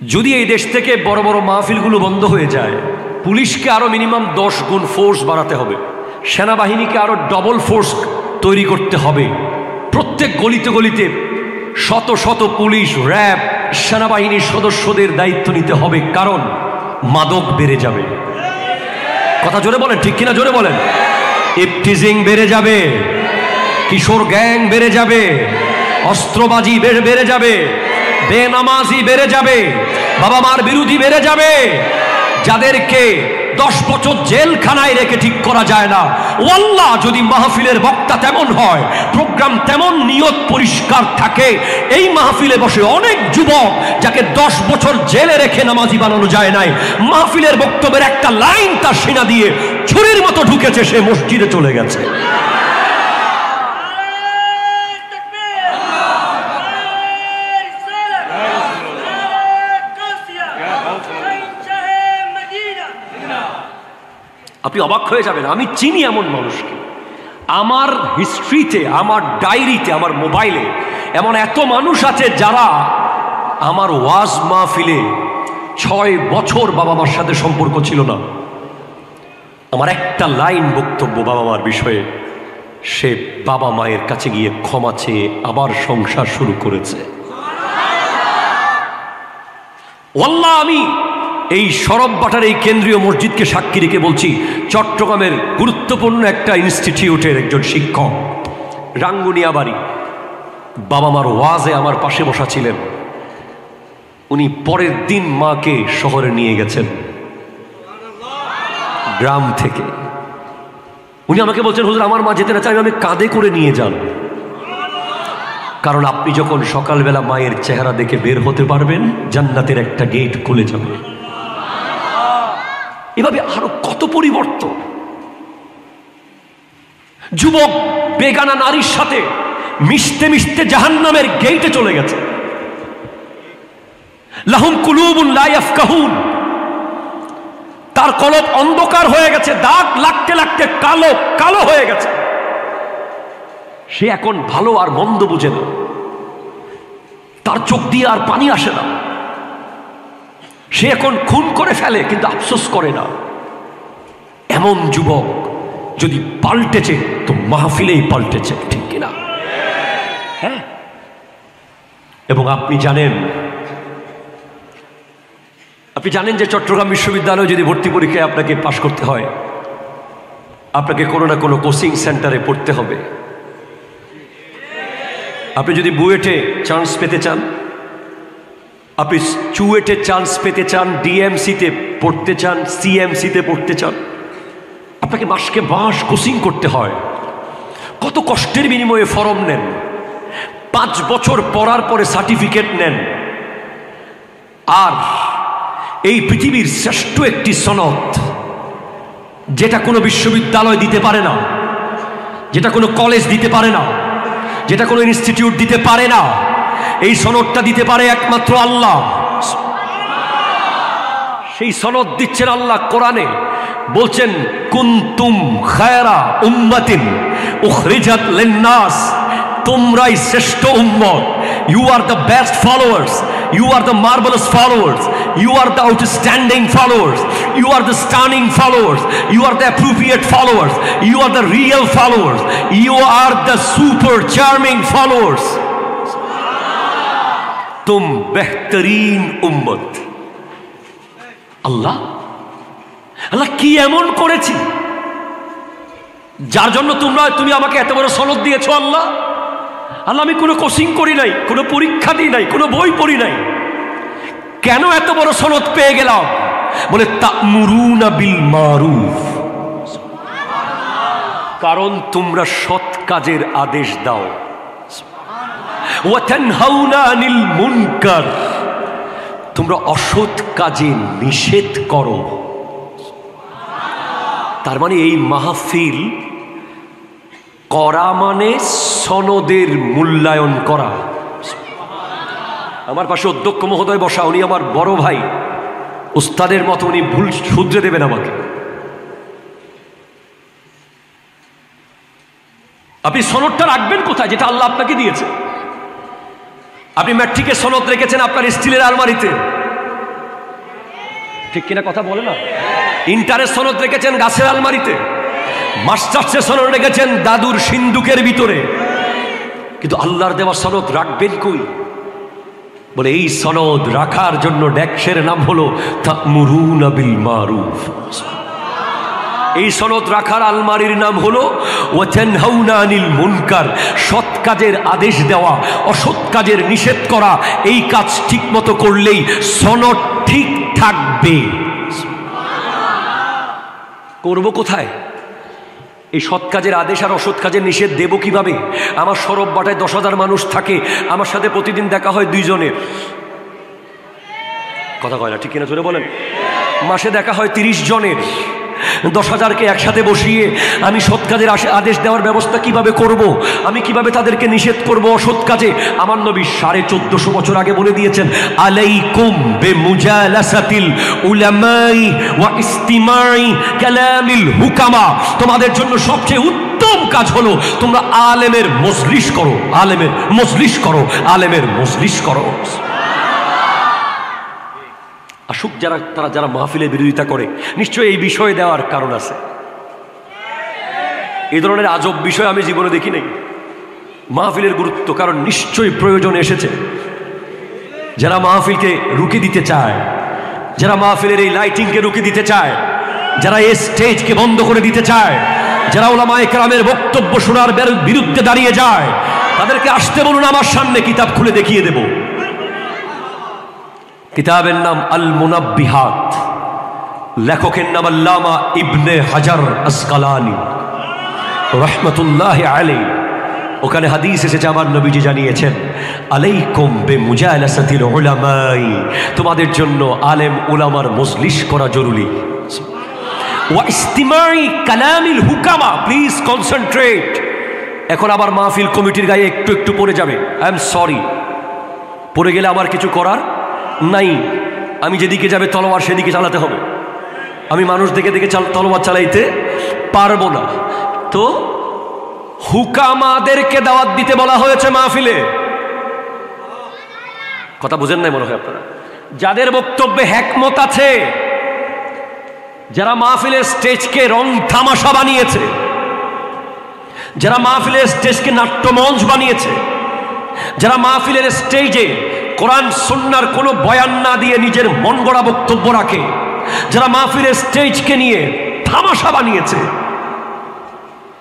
যদি এই দেশ থেকে বড় বড় মাহফিলগুলো বন্ধ হয়ে যায়, পুলিশকে আরো মিনিমাম 10 গুণ ফোর্স বাড়াতে হবে, সেনাবাহিনীকে আরো ডবল ফোর্স তৈরি করতে হবে, প্রত্যেক গলিতে গলিতে শত শত পুলিশ, র্যাব, সেনাবাহিনীর সদস্যদের দায়িত্ব নিতে হবে। কারণ মাদক বেড়ে যাবে। কথা জোরে বলেন, ঠিক কিনা জোরে বলেন। ইফটিজিং বেড়ে যাবে, কিশোর গ্যাং বেড়ে যাবে, অস্ত্রবাজি বেড়ে যাবে, বেনামাজি বেড়ে যাবে, বাবা মার বিরোধী বেড়ে যাবে। যাদেরকে 10 বছর জেলখানায় রেখে ঠিক করা যায় না, ওয়াল্লাহ যদি মাহফিলের বক্তা তেমন হয়, প্রোগ্রাম তেমন, নিয়ত পরিষ্কার থাকে, এই মাহফিলে বসে অনেক যুবক যাকে 10 বছর জেলে রেখে নামাজি বানানো যায় নাই, মাহফিলের বক্তব্যের একটা লাইন তার সিনা দিয়ে ছুরির মতো ঢুকেছে, সে মসজিদে চলে গেছে। আপনি অবাক হয়ে যাবেন, আমি চিনি এমন মানুষকে, আমার হিস্ট্রিতে, আমার ডায়েরিতে, আমার মোবাইলে এমন এত মানুষ আছে যারা আমার ওয়াজ মাহফিলে 6 বছর বাবা মার সাথে সম্পর্ক ছিল না, আমার একটা লাইন বক্তব্য বাবা মার বিষয়ে, সে বাবা মায়ের কাছে গিয়ে ক্ষমা চেয়ে আবার সংসার শুরু করেছে। ওয়াল্লাহ আমি এই সরববাটার এই কেন্দ্রীয় মসজিদকে সাক্ষী রেখে বলছি, চট্টগ্রামের গুরুত্বপূর্ণ একটা ইনস্টিটিউটের একজন শিক্ষক, রাঙ্গুনিয়া বাড়ি, বাবা মার ওয়াজে আমার পাশে বসা ছিলেন। উনি পরের দিন মাকে শহরে নিয়ে গেছেন গ্রাম থেকে। উনি আমাকে বলছেন, হুজুর আমার মা যেতে না চাই, আমি কাঁধে করে নিয়ে যান। কারণ আপনি যখন সকালবেলা মায়ের চেহারা দেখে বের হতে পারবেন, জান্নাতের একটা গেট খুলে যাবে। এভাবে আরো কত পরিবর্তন। যুবক বেগানা নারীর সাথে মিশতে মিশতে জাহান্নামের গেটে চলে গেছে। লাহুম কুলুবুন লা ইয়াফকাহুন, তার কলব অন্ধকার হয়ে গেছে, দাগ লাগতে লাগতে কালো কালো হয়ে গেছে। সে এখন ভালো আর মন্দ বুঝে না, তার চোখ দিয়ে আর পানি আসে না। সে এখন খুন করে ফেলে কিন্তু আফসোস করে না। এমন যুবক যদি পাল্টেছে তো মাহফিলেই পাল্টেছে, ঠিক কিনা? হ্যাঁ। এবং আপনি জানেন যে চট্টগ্রাম বিশ্ববিদ্যালয়ে যদি ভর্তি পরীক্ষায় আপনাকে পাশ করতে হয়, আপনাকে কোনো না কোনো কোচিং সেন্টারে পড়তে হবে। আপনি যদি বুয়েটে চান্স পেতে চান, আপনি চুয়েটে চান্স পেতে চান, ডিএমসিতে পড়তে চান, সিএমসিতে পড়তে চান, আপনাকে মাসকে মাস কোচিং করতে হয়। কত কষ্টের বিনিময়ে ফর্ম নেন, 5 বছর পড়ার পরে সার্টিফিকেট নেন। আর এই পৃথিবীর শ্রেষ্ঠ একটি সনদ, যেটা কোনো বিশ্ববিদ্যালয় দিতে পারে না, যেটা কোনো কলেজ দিতে পারে না, যেটা কোনো ইনস্টিটিউট দিতে পারে না, এই সনদটা দিতে পারে একমাত্র আল্লাহ। সেই সনদ দিচ্ছেন আল্লাহ কোরআনে, বলছেন কুনতুম খায়রা উম্মাতিন উখরিজাত লিন-নাস, তোমরাই শ্রেষ্ঠ উম্মত। You are the best followers, you are the marvelous followers, you are the outstanding followers, you are the stunning followers, you are the appropriate followers, you are the real followers, you are the super charming followers. তুম বেহতরিন উম্মত। আল্লাহ আল্লাহ কি এমন করেছি যার জন্য তুমি আমাকে এত বড় সনদ দিয়েছো? আল্লাহ আল্লাহ আমি কোনো কোচিং করি নাই, কোনো পরীক্ষা দিই নাই, কোনো বই পড়ি নাই, কেন এত বড় সনদ পেয়ে গেলাম? বলে তা'মুরুনা বিল মারুফ, কারণ তোমরা সৎ কাজের আদেশ দাও। ওয়া তানহাউনা আনিল মুনকার, তোমরা অসৎ কাজে নিষেধ করো। তার মানে এই মাহফিল করা মানে সনদের মূল্যায়ন করা। আমার পাশে অধ্যক্ষ মহোদয় বসা, উনি আমার বড় ভাই, উস্তাদের মতো, উনি ভুল শুধরে দেবেন আমাকে। আপনি সনদটা রাখবেন কোথায়, যেটা আল্লাহ আপনাকে দিয়েছে? আপনি ম্যাট্রিকের সনদ রেখেছেন আপনার স্টিলের আলমারিতে, ঠিক কিনা কথা বলে না? ইন্টারের সনদ রেখেছেন গাছের আলমারিতে, মাস্টার্সের সনদ রেখেছেন দাদুর সিন্দুকের ভিতরে, কিন্তু আল্লাহর দেওয়া সনদ রাখবেন কই? বলে এই সনদ রাখার জন্য ডেস্কের নাম হলো তা'মুরুনা বিল মারুফ। এই সনদ রাখার আলমারির নাম হলো ওয়া তানহাউনা আনিল মুনকার, সৎ কাজের আদেশ দেওয়া, অসৎ কাজের নিষেধ করা। এই কাজ ঠিক মতো করলেই সনদ ঠিক থাকবে। করব কোথায়? এই সৎ কাজের আদেশ আর অসৎ কাজের নিষেধ দেব কিভাবে? আমার সরব বাটায় 10,000 মানুষ থাকে, আমার সাথে প্রতিদিন দেখা হয় 2 জনের, কথা কয় না ঠিক কিনা জোরে বলেন? মাসে দেখা হয় 30 জনের। 10,000কে একসাথে বসিয়ে আমি সৎ কাজের আদেশ দেওয়ার ব্যবস্থা কিভাবে করব? আমি কিভাবে তাদেরকে নিষেধ করব অসৎ কাজে? আমার নবী 1450 বছর আগে বলে দিয়েছেন, আলাইকুম বিমুজালাসাতিল উলামাই ওয়া ইস্তিমাই কালামিল হুকামা। তোমাদের জন্য সবচেয়ে উত্তম কাজ হলো তোমরা আলেমের মজলিস করো, আলেমের মজলিস করো, আলেমের মজলিস করো। আসুক তারা যারা মাহফিলের বিরোধিতা করে, নিশ্চয়ই এই বিষয় দেওয়ার কারণ আছে। এই ধরনের আজব বিষয় আমি জীবনে দেখি নাই। মাহফিলের গুরুত্ব কারণ নিশ্চয়ই প্রয়োজন এসেছে। যারা মাহফিলকে রুখে দিতে চায়, যারা মাহফিলের এই লাইটিংকে রুখে দিতে চায়, যারা এই স্টেজকে বন্ধ করে দিতে চায়, যারা উলামায়ে কেরামের বক্তব্য শোনার বিরুদ্ধে দাঁড়িয়ে যায়, তাদেরকে আসতে বলুন আমার সামনে, কিতাব খুলে দেখিয়ে দেব। কিতাবের নাম আল মুনাব্বিহাত, লেখকের নাম আল্লামা ইবনে হাজার আসকালানি রাহমাতুল্লাহি আলাইহি। ওখানে হাদিস এসেছে, আমার নবীজি জানিয়েছেন, আলাইকুম বিমুজালাসাতিল উলামাই, তোমাদের জন্য আলেম উলামার মজলিস করা জরুরি। ওয়া ইস্তিমাই কালামিল হুকামা, প্লিজ কনসেন্ট্রেট। এখন আবার মাহফিল কমিটির গায়ে একটু একটু পড়ে যাবে, আই এম সরি, পড়ে গেলে আমার কিছু করার নাই। আমি যেদিকে যাবে তলোয়ার সেদিকে চালাতে হবে, আমি মানুষ দেখে দেখে তলোয়ার চালাইতে পারবো না। তো হুকামাদেরকে দাওয়াত দিতে বলা হয়েছে মাহফিলে। কথা বুঝেন নাই মনে হয় আপনারা? যাদের বক্তব্যে হিকমত আছে, যারা মাহফিলের স্টেজকে রং তামাশা বানিয়েছে, যারা মাহফিলের স্টেজকে নাট্যমঞ্চ বানিয়েছে, যারা মাহফিলের স্টেজে কোরআন সুন্নাহর কোনো বয়ান না দিয়ে নিজের মন গড়া বক্তব্য রাখে, যারা মাহফিলের স্টেজকে নিয়ে তামাশা বানিয়েছে,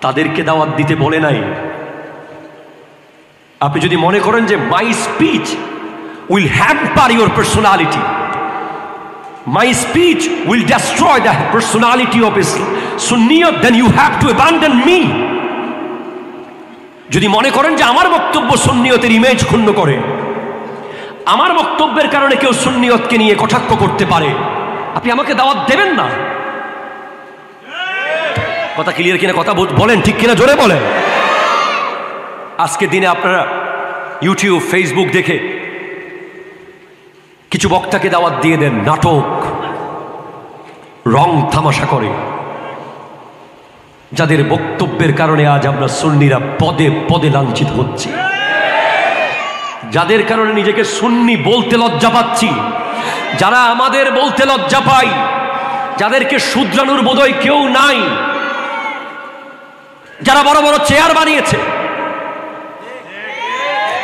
তাদেরকে দাওয়াত দিতে বলে নাই। আপনি যদি মনে করেন যে my speech will hamper your personality, my speech will destroy the personality of সুন্নিয়ত, then you have to abandon me. যদি মনে করেন যে আমার বক্তব্য সুন্নিয়তের ইমেজ ক্ষুণ্ণ করে, আমার বক্তব্যের কারণে কেউ সুন্নিয়তকে নিয়ে কটাক্ষ করতে পারে, আপনি আমাকে দাওয়াত দেবেন না। কথা ক্লিয়ার কিনা? কথা বলেন ঠিক কিনা, জোরে বলেন। আজকে দিনে আপনারা ইউটিউব ফেসবুক দেখে কিছু বক্তাকে দাওয়াত দিয়ে দেন, নাটক রং তামাশা করে, যাদের বক্তব্যের কারণে আজ আমরা সুন্নিরা পদে পদে লাঞ্ছিত হচ্ছি, যাদের কারণে নিজেকে সুন্নি বলতে লজ্জা পাচ্ছি, যারা আমাদের বলতে লজ্জা পাই, যাদেরকে শুধরানোর বোধহয় কেউ নাই, যারা বড় বড় চেয়ার বানিয়েছে,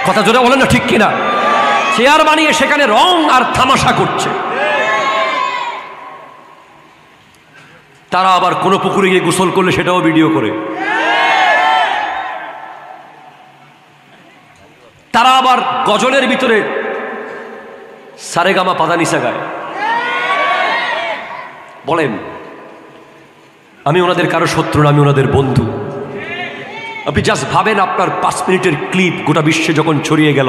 কথা জোরে বলেন না ঠিক কিনা, চেয়ার বানিয়ে সেখানে রং আর তামাশা করছে, তারা আবার কোনো পুকুরে গিয়ে গোসল করলে সেটাও ভিডিও করে, তারা আবার গজলের ভিতরে সারেগামা পাদানিসা গায়। বলেন, আমি ওনাদের কারো শত্রু না, আমি ওনাদের বন্ধু। আপনি জাস্ট ভাবেন, আপনার 5 মিনিটের ক্লিপ গোটা বিশ্বে যখন ছড়িয়ে গেল,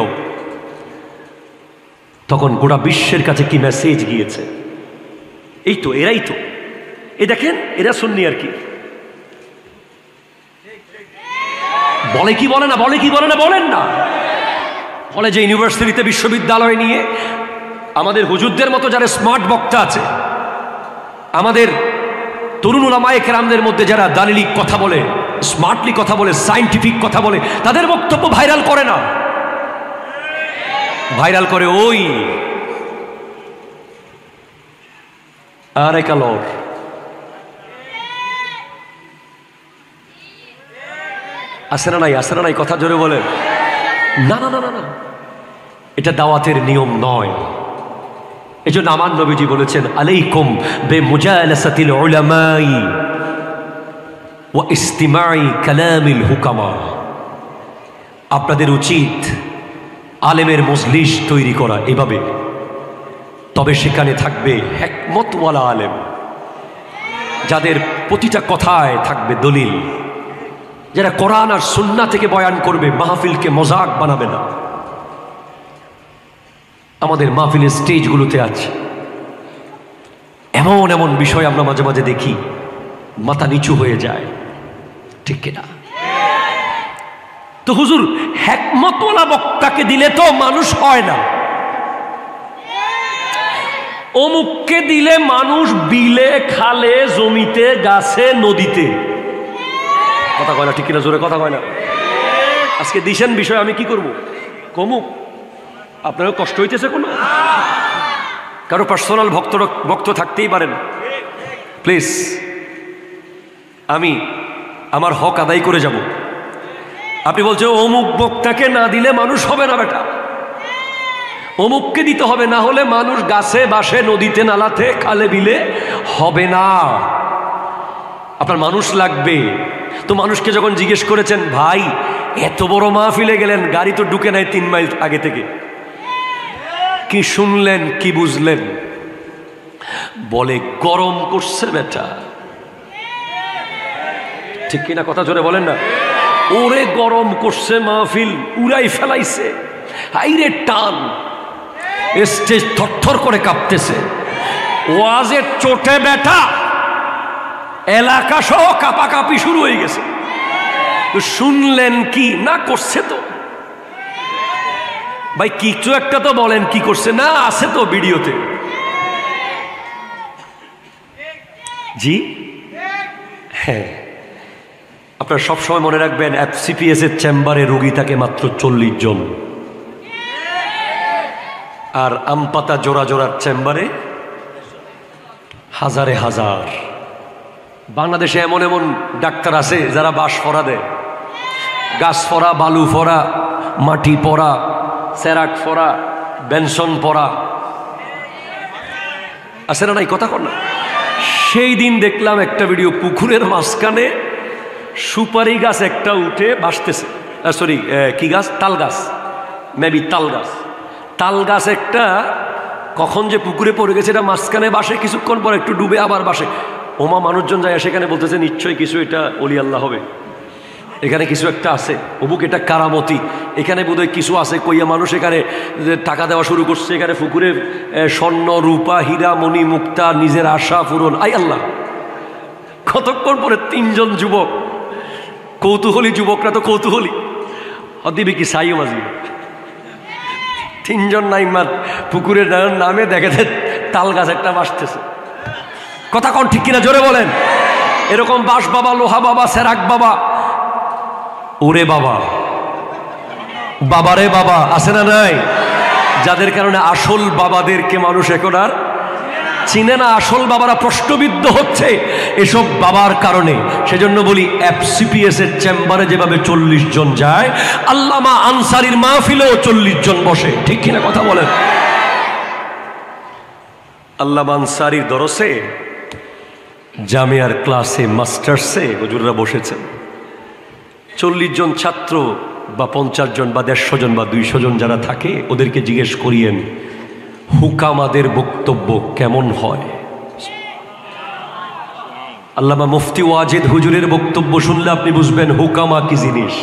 তখন গোটা বিশ্বের কাছে কি মেসেজ গিয়েছে। এই তো, এরাই তো, এই দেখেন, এরা সুন্নি আর কি। বলে কি বলে না, বলে কি বলে না, বলেন না। বলে যে ইউনিভার্সিটিতে, বিশ্ববিদ্যালয় নিয়ে আমাদের হুজুরদের মতো যারা স্মার্ট বক্তা আছে, আমাদের তরুণ উলামায়ে কেরামদের মধ্যে যারা দালিলিক কথা বলে, স্মার্টলি কথা বলে, সায়েন্টিফিক কথা বলে, তাদের বক্তব্য ভাইরাল করে না, ভাইরাল করে ওই আরে কালর আসে না নাই, আসে না নাই, কথা জোরে বলেন। না না না না না, এটা দাওয়াতের নিয়ম নয়। এই জন্য আমার নবীজি বলেছেন, আলাইকুম বিমুজালাসাতিল উলামাই ওয়া ইস্তিমাই কালামিল হুকামা। আপনাদের উচিত আলেমের মজলিস তৈরি করা এভাবে, তবে সেখানে থাকবে হিকমতওয়ালা আলেম, যাদের প্রতিটা কথায় থাকবে দলিল, যারা কোরআন আর সুন্নাহ থেকে বয়ান করবে, মাহফিলকে মজাক বানাবে না। আমাদের মাহফিলের স্টেজগুলোতে আছে এমন এমন বিষয় আমরা মাঝে মাঝে দেখি, মাথা নিচু হয়ে যায়, ঠিক কিনা? তো হুজুর, হিকমতওয়ালা বক্তাকে দিলে তো মানুষ হয় না, অমুককে দিলে মানুষ বিলে, খালে, জমিতে, গাছে, নদীতে। কথা কয় না, ঠিক কিনা? জোরে কথা কয় না। আজকে দিছেন বিষয়, আমি কি করব? কমুক? আপনারও কষ্ট হইতেছে কোনো? কারো পার্সোনাল ভক্ত থাকতেই পারেন, প্লিজ। আমি আমার হক আদায় করে যাব। আপনি বলছেন অমুক বক্তাকে না দিলে মানুষ হবে না, বেটা অমুককে দিতে হবে, না হলে মানুষ গাছে, বাসে, নদীতে, নালাতে, খালে, বিলে হবে না। আপনার মানুষ লাগবে। তো মানুষকে যখন জিজ্ঞেস করেছেন, ভাই এত বড় মাহফিলে গেলেন, গাড়ি তো ঢুকে নাই 3 মাইল আগে থেকে, কি শুনলেন, কি বুঝলেন? বলে গরম করছে বেটা, ঠিক কিনা? কথা জোরে বলেন না। ওরে গরম করছে, মাহফিল উড়াই ফেলাইছে, হাইরে টান, স্টেজ থরথর করে কাঁপতেছে, ওয়াজের চোটে বেটা এলাকা সহ কাঁপাকাঁপি শুরু হয়ে গেছে। শুনলেন কি না? করছে তো ভাই, কিছু একটা তো বলেন, কি করছে না? আছে তো ভিডিওতে। জি হ্যাঁ, আপনারা সবসময় মনে রাখবেন, FCPS এর চেম্বারে রোগী থাকে মাত্র 40 জন, আর আমপাতা জোড়া জোড়ার চেম্বারে হাজারে হাজার। বাংলাদেশে এমন এমন ডাক্তার আছে যারা বাঁশ ফড়া দেয়, গাছ ফড়া, বালু ফড়া, মাটি পড়া, সেরাক ফড়া, বেনসন পড়া, আছে না নাই? কথা কর না। সেই দিন দেখলাম একটা ভিডিও, পুকুরের মাঝখানে সুপারি গাছ একটা উঠে বাসতেছে, সরি কি গাছ, তাল গাছ, মেবি তাল গাছ। তাল গাছ একটা কখন যে পুকুরে পড়ে গেছে, এটা মাঝখানে বাসে, কিছুক্ষণ পর একটু ডুবে আবার বাসে। ওমা, মানুষজন যায় সেখানে, বলতেছে নিশ্চয়ই কিছু এটা অলি আল্লাহ হবে, এখানে কিছু একটা আছে, অমুক এটা কারামতি, এখানে বোধহয় কিছু আছে কইয়া মানুষ এখানে টাকা দেওয়া শুরু করছে, এখানে পুকুরে স্বর্ণ, রূপা, হীরা, মণি, মুক্তা, নিজের আশা পূরণ। আই আল্লাহ, কতক্ষণ পরে 3 জন যুবক, কৌতূহলী যুবকরা তো কৌতূহলী, হদিবি কি সাইও মাঝি, 3 জন নাইমার পুকুরের নামে দেখে তাল গাছ একটা বাসতেছে। কথা কোন ঠিক কিনা? জোরে বলেন। এরকম বাঁশ বাবা, লোহা বাবা, সেরাক বাবা, ওরে বাবা, বাবারে বাবা, আছে না নাই? যাদের কারণে আসল বাবাদেরকে মানুষ এখন আর চিনে না, আসল বাবারা প্রশ্নবিদ্ধ হচ্ছে এসব বাবার কারণে। সেজন্য বলি, FCPS এর চেম্বারে যেভাবে 40 জন যায়, আল্লামা আনসারীর মাহফিলেও 40 জন বসে, ঠিক কিনা? কথা বলেন। আল্লামা আনসারীর দরসে, জামিয়ার ক্লাসে, মাস্টার্সে হুজুররা বসেছেন, 40 জন ছাত্র বা 50 জন বা 150 জন বা 200 জন যারা থাকে, ওদেরকে জিজ্ঞেস করিয়েন হুকামাদের বক্তব্য কেমন হয়। আল্লামা মুফতি ওয়াজেদ হুজুরের বক্তব্য শুনলে আপনি বুঝবেন হুকামা কি জিনিস।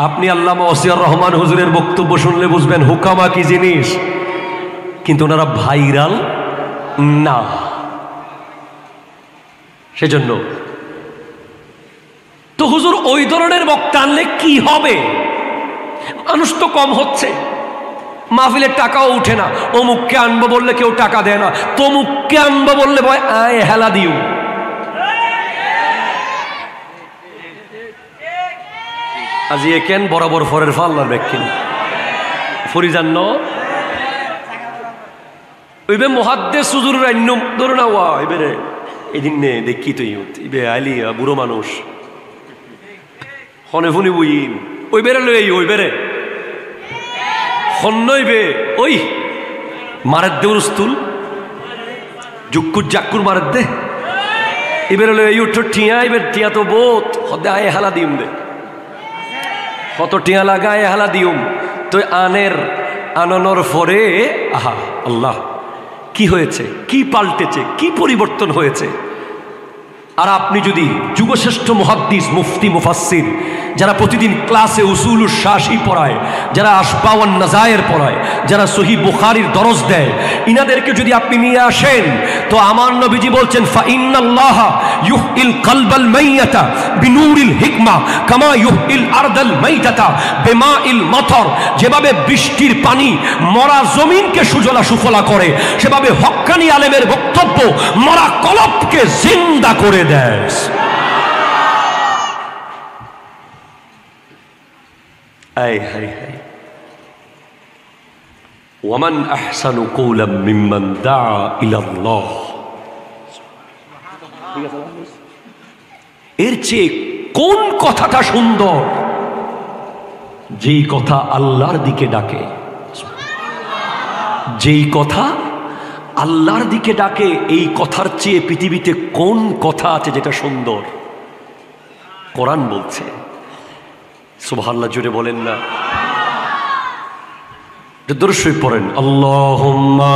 আপনি আল্লামা ওসিয়ার রহমান হুজুরের বক্তব্য শুনলে বুঝবেন হুকামা কি জিনিস। কিন্তু ওনারা ভাইরাল না, সেজন্য তো হুজুর ওই ধরনের বক্তা আনলে কি হবে? মানুষ তো কম হচ্ছে, মাহফিলের টাকাও উঠে না। অমুককে আনবো বললে কেউ টাকা দেয় না, তমুককে আনবো বললে ভয় আয় হেলা দিও। আজি কেন বরাবর ফরের ফাল্লার ব্যাগ কিন ফরিজান্ন ওইবে মহাদ্দেশ হুজুর রান্নম ধরো না ওয়া এবারে এদিন নে দেখি তুই ইবে আইলি বুড়ো মানুষ হনে ফুনি বুইন ওই বেড়ে লই ওই বেড়ে হন্নইবে ওই মারের দে উস্তুল জুক্কুর জাক্কুর মারের দে এবারে লই উঠো টিয়া এবার টিয়া তো বোত হদে আয়ে হালা দিম দে কত টিয়া লাগা আয়ে হালা দিউম তো আনের আননোর পরে আহা আল্লাহ কি হয়েছে, কি পাল্টেছে, কি পরিবর্তন হয়েছে। আর আপনি যদি যুগশ্রেষ্ঠ মুহাদ্দিস মুফতি মুফাসসির যারা প্রতিদিন ক্লাসে উসুলুশ শাসি পড়ায়, যারা আশবাওয়ান নাজায়ের পড়ায়, যারা সহিহ বুখারীর দরস দেয়, ইনাদেরকে যদি আপনি নিয়ে আসেন তো আমার নবীজি বলছেন ফা ইন্নাল্লাহা ইউহিল কলবাল মাইয়াতা বিনূরিল হিকমা কামা ইউহিল আরদাল মাইতাতা বিমাইল মতর। যেভাবে বৃষ্টির পানি মরা জমিনকে সুজলা সুফলা করে, সেভাবে হক্কানি আলেমের বক্তব্য মরা কলবকে জিন্দা করে দেয়। আয় হায় হায় ওয়ামান আহসানু কওলাম মিম্মান দাআ ইলাল্লাহ। এর চেয়ে কোন কথাটা সুন্দর যেই কথা আল্লাহর দিকে ডাকে, যেই কথা আল্লাহর দিকে ডাকে। এই কথার চেয়ে পৃথিবীতে কোন কথা আছে যেটা সুন্দর? কোরআন বলছে। সুবহানাল্লাহ, জোরে বলেন না। দরুদ শরীফ পড়েন, আল্লাহুম্মা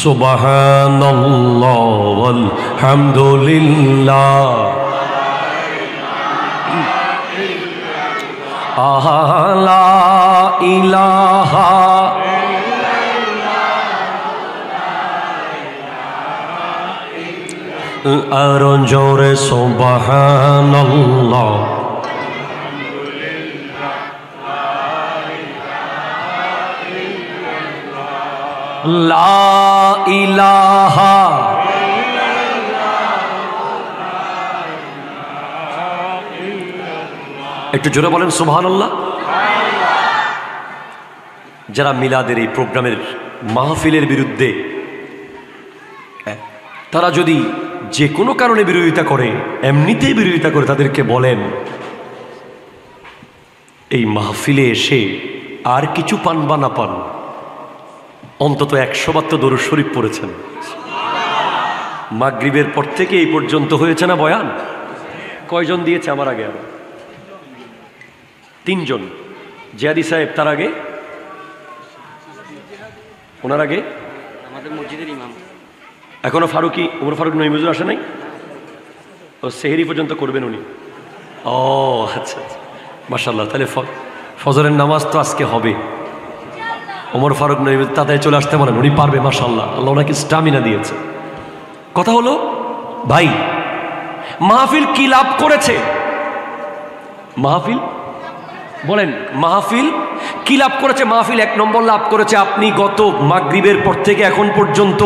সুবহানাল্লাহ ওয়ালহামদুলিল্লাহ লা ইলাহা আরো জোরে সুবহানাল্লাহ লা ইলাহা একটু জোরে বলেন সুবহানাল্লাহ। যারা মিলাদের এই প্রোগ্রামের মাহফিলের বিরুদ্ধে, তারা যদি যে কোনো কারণে বিরোধিতা করে, এমনিতেই বিরোধিতা করে, তাদেরকে বলেন এই মাহফিলে এসে আর কিছু পান বা না পান, অন্তত 100 বার তো দরুদ শরীফ পড়েছেন। মাগরিবের পর থেকে এই পর্যন্ত হয়েছে না বয়ান? কয়জন দিয়েছে আমার আগে? আরো 3 জন। জিয়াদি সাহেব তার আগে, ওনার আগে আমাদের মসজিদের ইমাম। এখনো ফারুকি, ওমর ফারুক নইমুজুর আসে নাই? ও সেহরি পর্যন্ত করবেন উনি। ও আচ্ছা আচ্ছা, মাশাআল্লাহ। তাহলে ফজরের নামাজ তো আজকে হবে। ওমর ফারুক নইমুজ তাড়াতাড়ি চলে আসতে বলেন, উনি পারবে মাশাআল্লাহ। আল্লাহ ওনাকে স্টামিনা দিয়েছে। কথা হলো ভাই, মাহফিল কি লাভ করেছে? মাহফিল বলেন, মাহফিল কি লাভ করেছে? মাহফিল 1 নম্বর লাভ করেছে, আপনি গত মাগরিবের পর থেকে এখন পর্যন্ত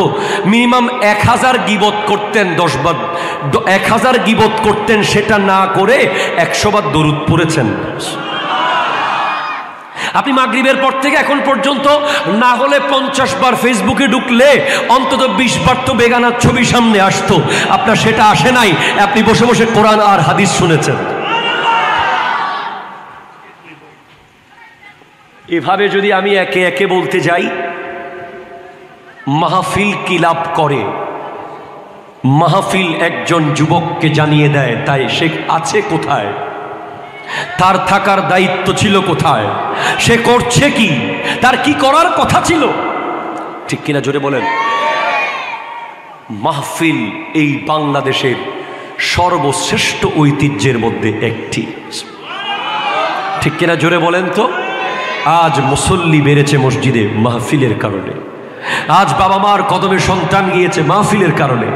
মিনিমাম 1000 গীবত করতেন, 10 বার 1000 গীবত করতেন, সেটা না করে 100 বার দরুদ পড়েছেন। আপনি মাগরিবের পর থেকে এখন পর্যন্ত না হলে 50 বার ফেসবুকে ঢুকলে অন্তত 20 বার তো বেগানার ছবি সামনে আসতো। আপনার সেটা আসে নাই, আপনি বসে বসে কোরআন আর হাদিস শুনেছেন। এভাবে যদি আমি একে একে বলতে যাই, মাহফিল কি লাভ করে? মাহফিল একজন যুবককে জানিয়ে দেয় তাই সে আছে কোথায়, তার থাকার দায়িত্ব ছিল কোথায়, সে করছে কি, তার কি করার কথা ছিল। ঠিক কিনা জোরে বলেন। মাহফিল এই বাংলাদেশের সর্বশ্রেষ্ঠ ঐতিহ্যের মধ্যে একটি। ঠিক কিনা জোরে বলেন তো। আজ মুসল্লি বেড়েছে মসজিদে মাহফিলের কারণে। আজ বাবা মার কদমে সন্তান গিয়েছে মাহফিলের কারণে।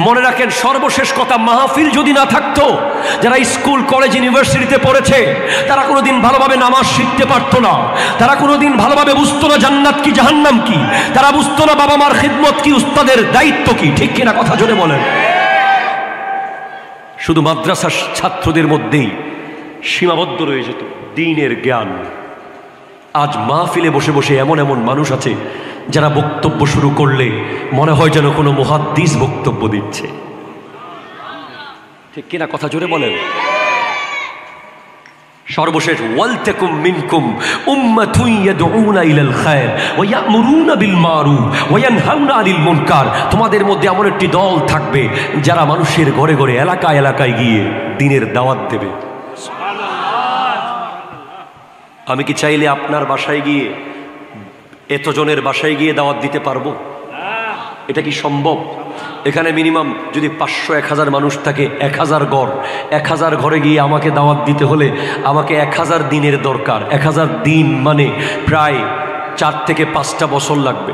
মনে রাখেন, সর্বশেষ কথা, মাহফিল যদি না থাকতো, যারা স্কুল কলেজ ইউনিভার্সিটিতে পড়েছে তারা কোনোদিন ভালোভাবে নামাজ শিখতে পারতো না, তারা কোনোদিন ভালোভাবে বুঝতো না জান্নাত কি জাহান্নাম কি, তারা বুঝতো না বাবা মার খিদমত কি, উস্তাদের দায়িত্ব কি। ঠিক কিনা কথা জোরে বলেন। শুধু মাদ্রাসার ছাত্রদের মধ্যেই সীমাবদ্ধ রয়ে যেত দ্বীনের জ্ঞান। আজ মাহফিলে বসে বসে এমন এমন মানুষ আছে যারা বক্তব্য শুরু করলে মনে হয় যেন কোনো মুহাদ্দিস বক্তব্য দিচ্ছে। ঠিক কিনা কথা জোরে বলেন। সর্বশেষ, ওয়ালতাকুম মিনকুম উম্মাতুন ইয়াদউনা ইলাল খায়র ওয়া ইয়া'মুরুনা বিল মারুফ ওয়া ইয়ানহাউনা আনিল মুনকার। তোমাদের মধ্যে এমন একটি দল থাকবে যারা মানুষের ঘরে ঘরে এলাকায় এলাকায় গিয়ে দ্বীনের দাওয়াত দেবে। আমি কি চাইলে আপনার বাসায় গিয়ে, এতজনের বাসায় গিয়ে দাওয়াত দিতে পারবো? এটা কি সম্ভব? এখানে মিনিমাম যদি 500-1000 মানুষ থাকে, 1000 ঘর, 1000 ঘরে গিয়ে আমাকে দাওয়াত দিতে হলে আমাকে 1000 দিনের দরকার। 1000 দিন মানে প্রায় 4 থেকে 5টা বছর লাগবে।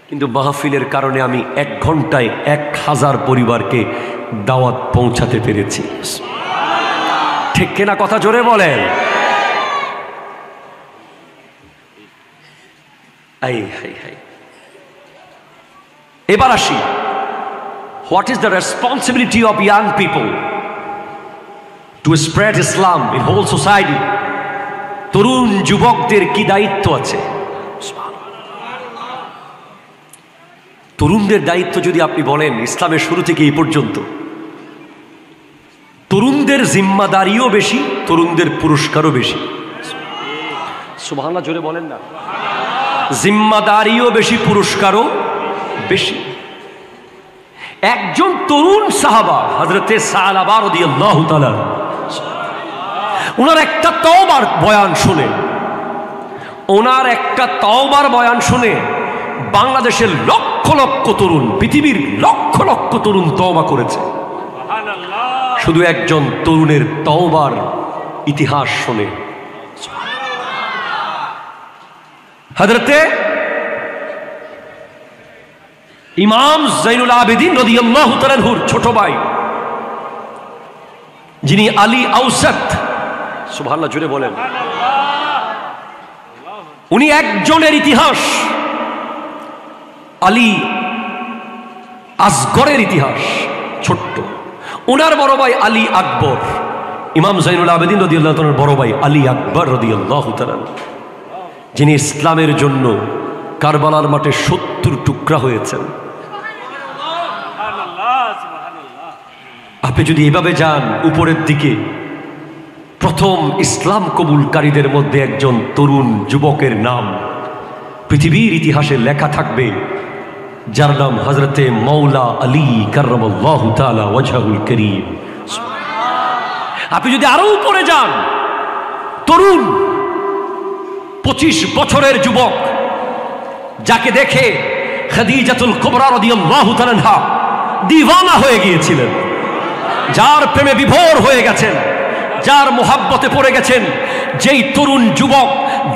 কিন্তু মাহফিলের কারণে আমি 1 ঘন্টায় 1000 পরিবারকে দাওয়াত পৌঁছাতে পেরেছি। ঠিক কিনা কথা জোরে বলেন। এবার আসি, what is the responsibility of young people to spread Islam in whole society? তরুণ যুবকদের কি দায়িত্ব আছে? তরুণদের দায়িত্ব যদি আপনি বলেন, ইসলামের শুরু থেকে এই পর্যন্ত তরুণদের জিম্মাদারিও বেশি, তরুণদের পুরস্কারও বেশি। সুবহানাল্লাহ জোরে বলেন না। জিম্মাদারিও বেশি, পুরস্কারও বেশি। একজন তরুণ সাহাবা হযরতে সালাবা রাদিয়াল্লাহু তাআলা, ওনার একটা তওবার বয়ান শুনে, বাংলাদেশের লক্ষ লক্ষ তরুণ, পৃথিবীর লক্ষ লক্ষ তরুণ তওবা করেছে। শুধু একজন তরুণের তওবার ইতিহাস শুনে। হযরতে ইমাম যাইনুল আবেদিন রাদিয়াল্লাহু তাআলা আনহুর ছোট ভাই, যিনি আলী আওসাত, সুবহানাল্লাহ জোরে বলেন, উনি একজনের ইতিহাস, আলী আসগরের ইতিহাস ছোট্ট। ওনার বড় ভাই আলী আকবর, ইমাম যাইনুল আবেদিন রাদিয়াল্লাহু তাআলার বড় ভাই আলী আকবর রাদিয়াল্লাহু তাআলা, যিনি ইসলামের জন্য কারবালার মাঠে 70 টুকরা হয়েছেন। আপনি যদি এভাবে যান উপরের দিকে, প্রথম ইসলাম কবুলকারীদের মধ্যে একজন তরুণ যুবকের নাম পৃথিবীর ইতিহাসে লেখা থাকবে, যার নাম হযরতে মাওলা আলী কাররামাল্লাহু তাআলা ওয়াজহুল কারীম। আপনি যদি আরো উপরে যান, তরুণ 25 বছরের যুবক, যাকে দেখে খাদিজাতুল কুবরা রাদিয়াল্লাহু তাআলা আনহা দিওয়ানা হয়ে গিয়েছিলেন, যার প্রেমে বিভোর হয়ে গেছেন, যার মোহাব্বতে পড়ে গেছেন, যেই তরুণ যুবক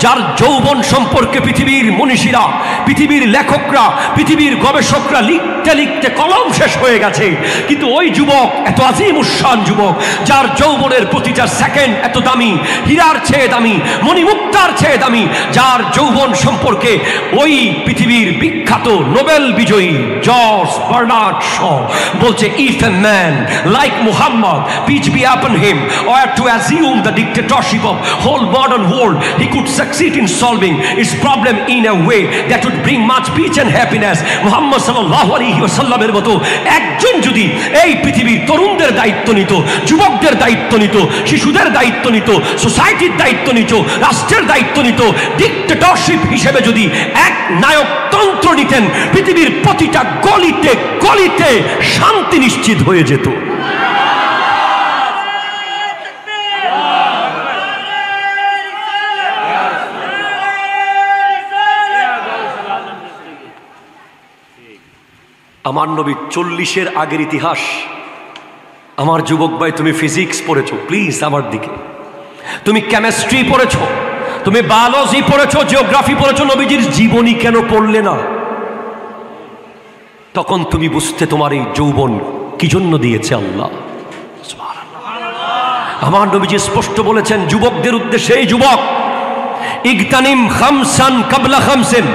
যার যৌবন সম্পর্কে পৃথিবীর মনীষীরা, পৃথিবীর লেখকরা, পৃথিবীর গবেষকরা লিখতে লিখতে কলম শেষ হয়ে গেছে, কিন্তু ওই যুবক এত আজিম উশান যুবক, যার যৌবনের প্রতিটা সেকেন্ড এত দামি, হীরার চেয়ে দামি, মণিমুক্তার চেয়ে দামি, যার যৌবন সম্পর্কে ওই পৃথিবীর বিখ্যাত নোবেল বিজয়ী জর্জ বার্নার্ড শ বলছে, if a man like Muhammad peace be upon him or to assume the dictatorship of whole modern world, he could succeed in solving its problem in a way that would bring much peace and happiness. Muhammad সাল্লাল্লাহু আলাইহি ওয়াসাল্লামের মতো একজন যদি এই পৃথিবীর তরুণদের দায়িত্ব নিত, যুবকদের দায়িত্ব নিত, শিশুদের দায়িত্ব নিত, সোসাইটির দায়িত্ব নিত, রাষ্ট্রের দায়িত্ব নিত, ডিক্টেটরশিপ হিসেবে যদি এক নায়কতন্ত্র নিতেন, পৃথিবীর প্রতিটা গলিতে গলিতে শান্তি নিশ্চিত হয়ে যেত। আমার নবী 40-এর আগের ইতিহাস। আমার যুবক ভাই, তুমি ফিজিক্স পড়েছো, প্লিজ আমার দিকে। তুমি কেমিস্ট্রি পড়েছো, তুমি বায়োলজি পড়েছো, জিওগ্রাফি পড়েছো, নবীজির জীবনী কেন পড়লে না? তখন তুমি বুঝতে তোমার এই যৌবন কি জন্য দিয়েছে আল্লাহ। আমার নবীজি স্পষ্ট বলেছেন যুবকদের উদ্দেশ্যে, এই যুবক, ইগতানিম খামসান কাবলা খামসিন,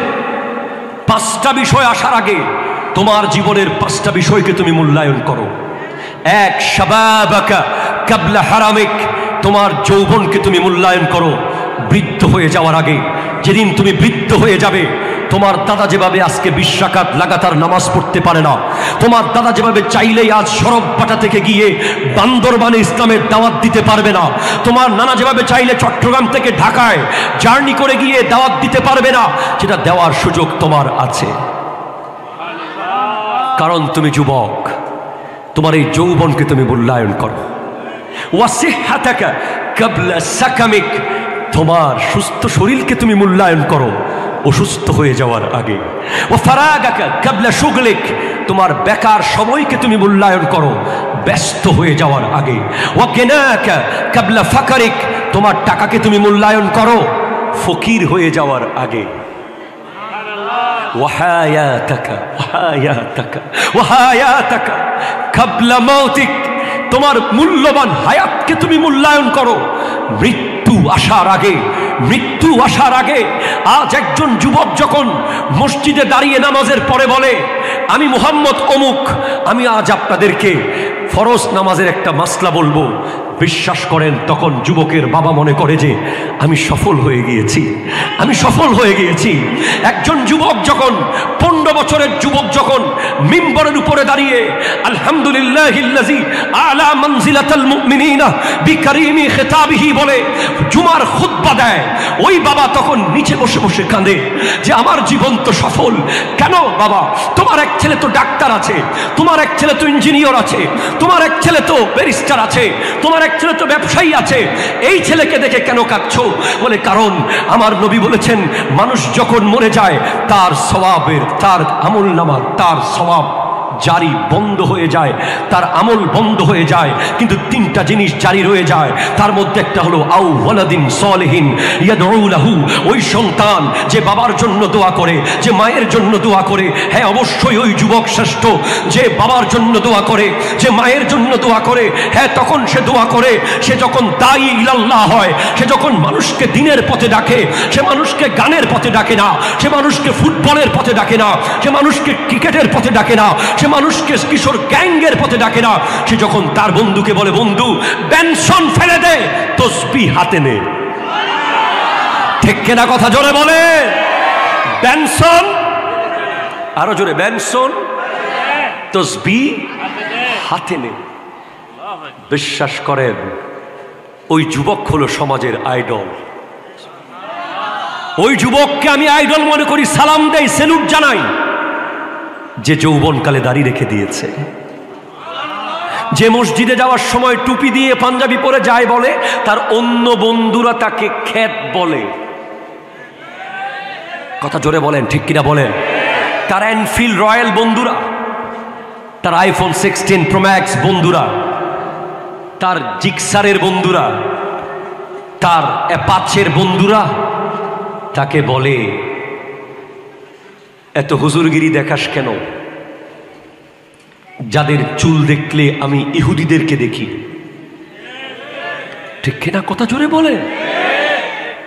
5টা বিষয় আসার আগে তোমার জীবনের 5টা বিষয়কে তুমি মূল্যায়ন করো। এক, শাবাবাকা কাবলা হারামিক, তোমার যৌবনকে তুমি মূল্যায়ন করো বৃদ্ধ হয়ে যাওয়ার আগে। যেদিন তুমি বৃদ্ধ হয়ে যাবে, তোমার দাদা যেভাবে আজকে 20 রাকাত লাগাতার নামাজ পড়তে পারে না, তোমার দাদা যেভাবে চাইলেই আজ সরববাটা থেকে গিয়ে বান্দরবানে ইসলামের দাওয়াত দিতে পারবে না, তোমার নানা যেভাবে চাইলে চট্টগ্রাম থেকে ঢাকায় জার্নি করে গিয়ে দাওয়াত দিতে পারবে না, যেটা দেওয়ার সুযোগ তোমার আছে। কারণ তুমি যুবক, তোমার এই যৌবনকে তুমি মূল্যায়ন করো। ওয়াসিহাতাকা কাবলা সাকামিক, তোমার সুস্থ শরীরকে তুমি মূল্যায়ন করো অসুস্থ হয়ে যাওয়ার আগে। ও ফারাগাকা কাবলা শুগলিক, তোমার বেকার সময়কে তুমি মূল্যায়ন করো ব্যস্ত হয়ে যাওয়ার আগে। ও গিনাকা কাবলা ফাকারিক, তোমার টাকাকে তুমি মূল্যায়ন করো ফকির হয়ে যাওয়ার আগে। ওয়াহায়াতাকা ওয়াহায়াতাকা ওয়াহায়াতাকা কাবলা মাউতিক, তোমার মূল্যবান হায়াতকে তুমি মূল্যায়ন করো মৃত্যু আসার আগে। মৃত্যু আসার আগে আজ একজন যুবক যখন মসজিদে দাঁড়িয়ে নামাজের পরে বলে, আমি মুহাম্মদ অমুক, আমি আজ আপনাদেরকে ফরজ নামাজের একটা মাসলা বলবো, বিশ্বাস করেন তখন যুবকের বাবা মনে করে যে আমি সফল হয়ে গিয়েছি, আমি সফল হয়ে গিয়েছি। একজন যুবক যখন 15 বছরের যুবক যখন মিম্বরের উপরে দাঁড়িয়ে আলহামদুলিল্লাহিল্লাযী আলা মানজিলাতাল মুমিনিনা বিকারিমি খিতাবিহি বলে জুমার খুতবা দেয়, ওই বাবা তখন নিচে বসে বসে কাঁদে যে আমার জীবন তো সফল। কেন বাবা? তোমার এক ছেলে তো ডাক্তার আছে, তোমার এক ছেলে তো ইঞ্জিনিয়ার আছে, তোমার এক ছেলে তো ব্যারিস্টার আছে, তোমার এক ছেলে তো ব্যবসায়ী আছে, এই ছেলেকে দেখে কেন কাঁদছো? বলে কারণ আমার নবী বলেছেন মানুষ যখন মরে যায় তার সওয়াবের, তার আমলনামা, তার সওয়াব জারি বন্ধ হয়ে যায়, তার আমল বন্ধ হয়ে যায়, কিন্তু 3টা জিনিস জারি রয়ে যায়। তার মধ্যে একটা হলো আউ ওয়ালাদিন সলিহিন ইয়াদউ লাহু, ওই সন্তান যে বাবার জন্য দোয়া করে, যে মায়ের জন্য দোয়া করে। হ্যাঁ অবশ্যই ওই যুবক শ্রেষ্ঠ যে বাবার জন্য দোয়া করে, যে মায়ের জন্য দোয়া করে। হ্যাঁ তখন সে দোয়া করে, সে যখন দায়ী ইলাল্লাহ হয়, সে যখন মানুষকে দ্বীনের পথে ডাকে, সে মানুষকে গানের পথে ডাকে না, সে মানুষকে ফুটবলের পথে ডাকে না, সে মানুষকে ক্রিকেটের পথে ডাকে না, সে মানুষকে কিশোর গ্যাংয়ের পথে ডাকে না। সে যখন তার বন্ধুকে বলে বন্ধু বেনসন ফেলে দে, তসবিহ হাতে নে। ঠিক কিনা কথা জোরে বলে? বেনসন, আরো জোরে, বেনসন তসবিহ হাতে নে। বিশ্বাস করেন ওই যুবক হলো সমাজের আইডল। ওই যুবককে আমি আইডল মনে করি, সালাম দেই, সেলুট জানাই, যে যৌবনকালে দাড়ি রেখে দিয়েছে, যে মসজিদে যাওয়ার সময় টুপি দিয়ে পাঞ্জাবি পরে যায় বলে তার অন্য বন্ধুরা তাকে খ্যাত বলে। কথা জোরে বলেন, ঠিক কিনা বলেন? তার এনফিল্ড রয়্যাল বন্ধুরা, তার আইফোন 16 প্রো ম্যাক্স বন্ধুরা, তার জিক্সারের বন্ধুরা, তার অ্যাপাচের বন্ধুরা তাকে বলে এত হুজুরগিরি দেখাস কেন? যাদের চুল দেখলে আমি ইহুদিদেরকে দেখি। ঠিক কিনা কথা জোরে বলে?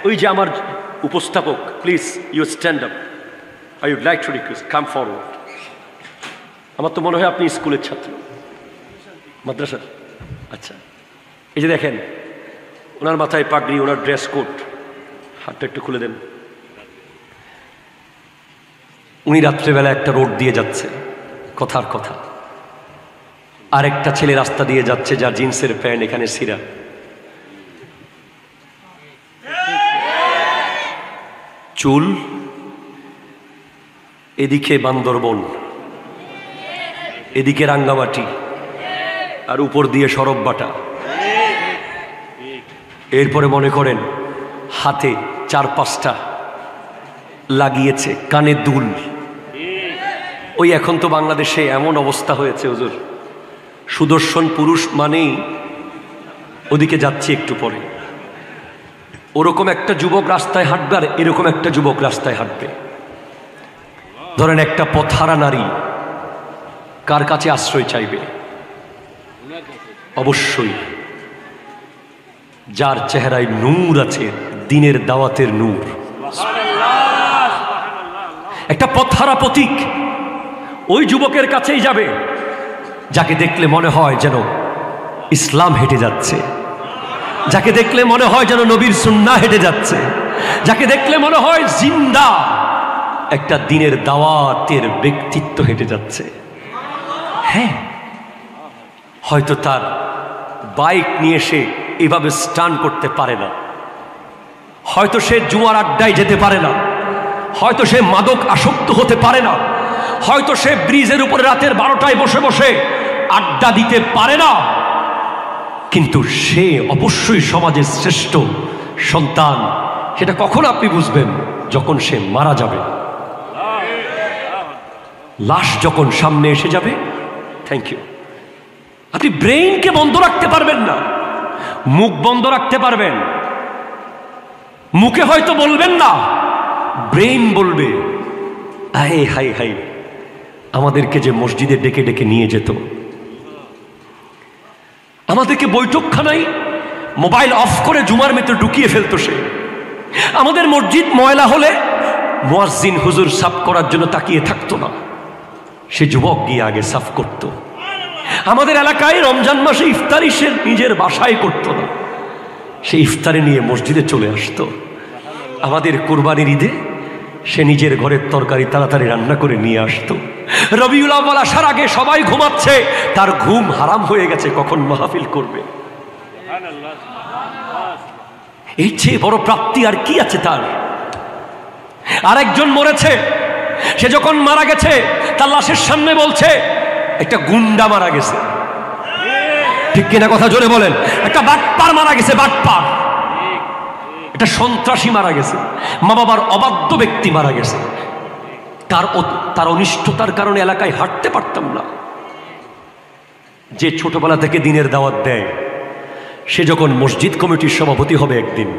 ওই যে আমার উপস্থাপক, please you stand up, I would like to request, come forward. আমার তো মনে হয় আপনি স্কুলের ছাত্র, মাদ্রাসা। আচ্ছা, এই যে দেখেন ওনার মাথায় পাগড়ি, ওনার ড্রেস কোড, হাতটা একটু খুলে দেন। উনি রাত্রেবেলা একটা রোড দিয়ে যাচ্ছে, কথার কথা, আরেকটা ছেলে রাস্তা দিয়ে যাচ্ছে যার জিন্সের প্যান্ট এখানে ছিঁড়া। চুল এদিকে বান্দরবন, এদিকে রাঙ্গামাটি, আর উপর দিয়ে সরববাটা। এরপরে মনে করেন হাতে 4-5টা লাগিয়েছে, কানে দুল। ওই এখন তো বাংলাদেশে এমন অবস্থা হয়েছে হুজুর, সুদর্শন পুরুষ মানেই ওদিকে যাচ্ছি একটু পরে, ওরকম একটা যুবক রাস্তায় হাঁটবে আর এরকম একটা যুবক রাস্তায় হাঁটবে। ধরেন একটা পথহারা নারী কার কাছে আশ্রয় চাইবে? অবশ্যই যার চেহারায় নূর আছে, দিনের দাওয়াতের নূর। একটা পথহারা পথিক ওই যুবকের কাছেই যাবে যাকে দেখলে মনে হয় যেন ইসলাম হেঁটে যাচ্ছে, যাকে দেখলে মনে হয় যেন নবীর সুন্নাহ হেঁটে যাচ্ছে, যাকে দেখলে মনে হয় জিন্দা একটা দিনের দাওয়াতের ব্যক্তিত্ব হেঁটে যাচ্ছে। হ্যাঁ, হয়তো তার বাইক নিয়ে সে এভাবে স্টান করতে পারে না, হয়তো সে জুয়ার আড্ডায় যেতে পারে না, হয়তো সে মাদক আসক্ত হতে পারে না, হয়তো সে ব্রিজের উপরে রাতের 12টায় বসে বসে আড্ডা দিতে পারে না, কিন্তু সে অবশ্যই সমাজের শ্রেষ্ঠ সন্তান। সেটা কখন আপনি বুঝবেন? যখন সে মারা যাবে, লাশ যখন সামনে এসে যাবে। Thank you. আপনি ব্রেইনকে বন্ধ রাখতে পারবেন না, মুখ বন্ধ রাখতে পারবেন। মুখে হয়তো বলবেন না, ব্রেইন বলবে হাই হাই হাই, আমাদেরকে যে মসজিদে ডেকে ডেকে নিয়ে যেত, আমাদেরকে বৈঠকখানায় মোবাইল অফ করে জুমার ভিতরে ঢুকিয়ে ফেলতো সে। আমাদের মসজিদ ময়লা হলে মুয়াজ্জিন হুজুর সাফ করার জন্য তাকিয়ে থাকতো না, সে যুবক গিয়ে আগে সাফ করত। আমাদের এলাকায় রমজান মাসে ইফতারি সে নিজের বাসায় করতো না, সে ইফতারি নিয়ে মসজিদে চলে আসতো। আমাদের কুরবানির ঈদে সে নিজের ঘরের তরকারি তাড়াতাড়ি রান্না করে নিয়ে আসতো। রবিউল আউয়াল আসার আগে সবাই ঘুমাচ্ছে, তার ঘুম হারাম হয়ে গেছে, কখন মাহফিল করবে। এই চেয়ে বড় প্রাপ্তি আর কি আছে তার? আরেকজন মরেছে, সে যখন মারা গেছে তার লাশের সামনে বলছে একটা গুন্ডা মারা গেছে। ঠিক কিনা কথা জোরে বলেন? একটা বাটপার মারা গেছে, বাটপার, একটা সন্ত্রাসী মারা গেছে, মা বাবার অবাধ্য ব্যক্তি মারা গেছে। তার অনিষ্টতার কারণে এলাকায় হাঁটতে পারতাম না। যে ছোটবেলা থেকে দিনের দাওয়াত দেয়, সে যখন মসজিদ কমিটির সভাপতি হবে একদিন,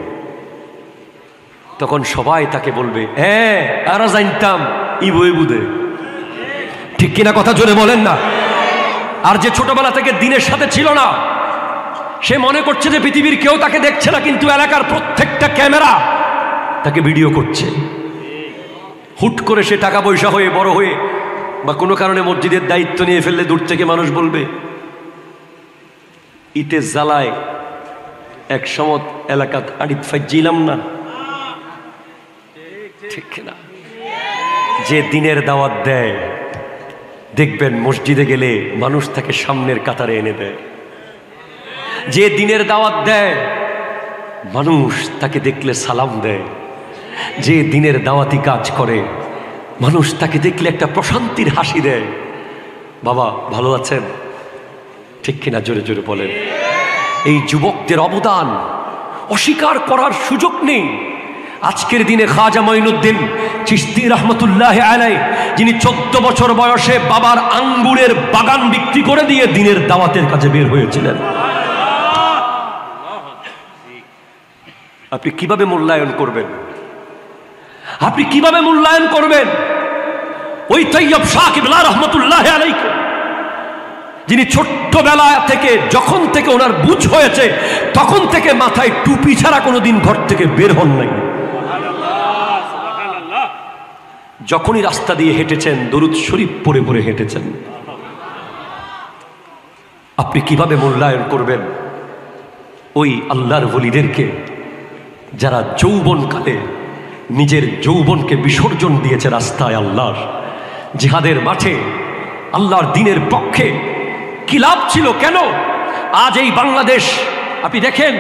তখন সবাই তাকে বলবে হ্যাঁ আরা জানতাম ইবু ইবুদে। ঠিক কিনা কথা জোরে বলেন না? আর যে ছোটবেলা থেকে দিনের সাথে ছিল না, সে মনে করছে যে পৃথিবীর কেউ তাকে দেখছে না, কিন্তু এলাকার প্রত্যেকটা ক্যামেরা তাকে ভিডিও করছে। হুট করে সে টাকা পয়সা হয়ে বড় হয়ে বা কোনো কারণে মসজিদের দায়িত্ব নিয়ে ফেললে দূর থেকে মানুষ বলবে ইতে জ্বালায় এক সমত এলাকাত আড়িত ফাইজিলাম না। ঠিক না? যে দিনের দাওয়াত দেয়, দেখবেন মসজিদে গেলে মানুষ তাকে সামনের কাতারে এনে দেয়। যে দিনের দাওয়াত দেয়, মানুষ তাকে দেখলে সালাম দেয়। যে দিনের দাওয়াতি কাজ করে, মানুষ তাকে দেখলে একটা প্রশান্তির হাসি দেয়। বাবা ভালো আছেন? ঠিক কিনা জোরে জোরে বলেন। এই যুবকদের অবদান অস্বীকার করার সুযোগ নেই। আজকের দিনে খাজা মঈনুদ্দিন চিশতি রহমতুল্লাহ আলাইহি, যিনি 14 বছর বয়সে বাবার আঙ্গুরের বাগান বিক্রি করে দিয়ে দিনের দাওয়াতের কাজে বের হয়েছিলেন। আপনি কিভাবে মূল্যায়ন করবেন? আপনি কিভাবে মূল্যায়ন করবেন ওই তৈয়ব শাহ কিবলা রহমতুল্লাহ আলাইহি, যিনি ছোট্টবেলা থেকে, যখন থেকে ওনার বুঝ হয়েছে তখন থেকে মাথায় টুপি ছাড়া কোনোদিন ঘর থেকে বের হন নাই। যখনই রাস্তা দিয়ে হেঁটেছেন দরুদ শরীফ পড়ে পড়ে হেঁটেছেন। আপনি কিভাবে মূল্যায়ন করবেন ওই আল্লাহর ওলিদেরকে, যারা যৌবনকালে নিজের যৌবনকে বিসর্জন দিয়েছে রাস্তায় আল্লাহর জিহাদের মাঠে, আল্লাহর দ্বীনের পক্ষে? কি লাভ ছিল? কেন আজ এই বাংলাদেশ আপনি দেখেন,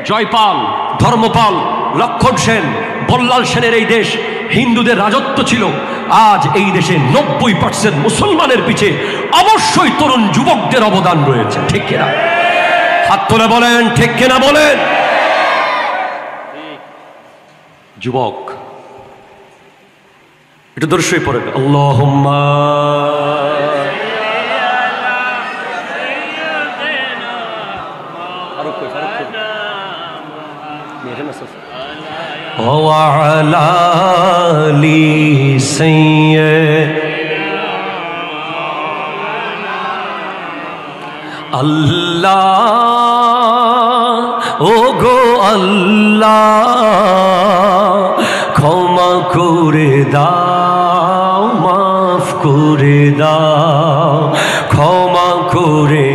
জয়পাল, ধর্মপাল, লক্ষণ সেন, বল্লাল সেনের এই দেশ হিন্দুদের রাজত্ব ছিল। আজ এই দেশে 90% মুসলমানের পিছে অবশ্যই তরুণ যুবকদের অবদান রয়েছে। ঠিক কিনা? হাত তুলে বলেন ঠিক কিনা বলেন। যুবক একটু দর্শই পড়েন আল্লাহুম্মা আরো কই وعلى آل سيدنا আল্লাহ ও গো আল্লাহ ক্ষমা করে দাও মাফ করে দাও ক্ষমা করে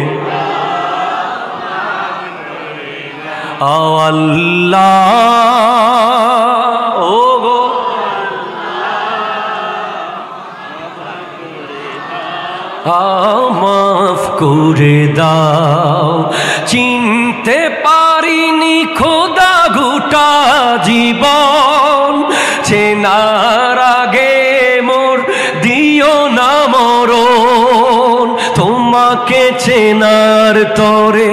আল্লাহ ও গো মাফ করে দাও চিনতে পারিনি খোদা গোটা জীবন চেনার আগে মোর দিও না মরণ তোমাকে চেনার তরে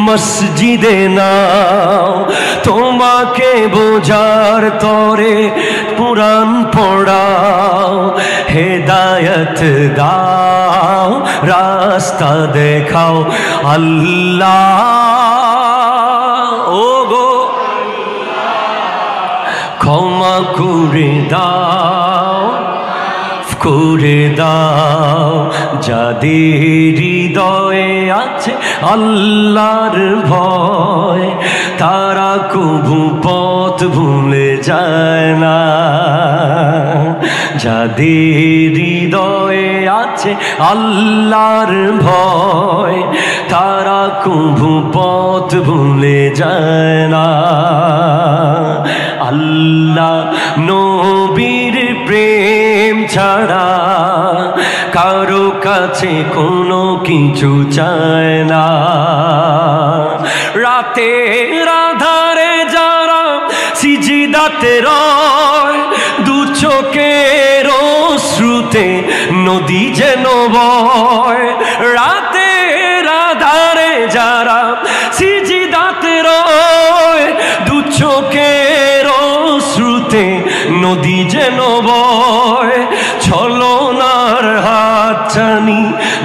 মসজিদে নাও তোমাকে বোঝার তরে পুরাণ পড়াও হেদায়ত দাও রাস্তা দেখাও আল্লাহ ও গো ক্ষমা করে দাও করে দাও যাদের হৃদয়ে আছে আল্লাহর ভয় তারা কবু পথ ভুলে যায় না যাদের হৃদয়ে আছে আল্লাহর ভয় তারা কবু পথ ভুলে যায় না আল্লাহ নবীর প্রেম ছাড়া কারো কাছে কোনো কিছু চায় না রাতের আধারে যারা সিজদাতে রয় দু চোখের অশ্রুতে নদী যেন বয় রাতের আধারে যারা সিজদাতে রয় দু চোখের অশ্রুতে নদী যেন বয় ছলনার হাতছানি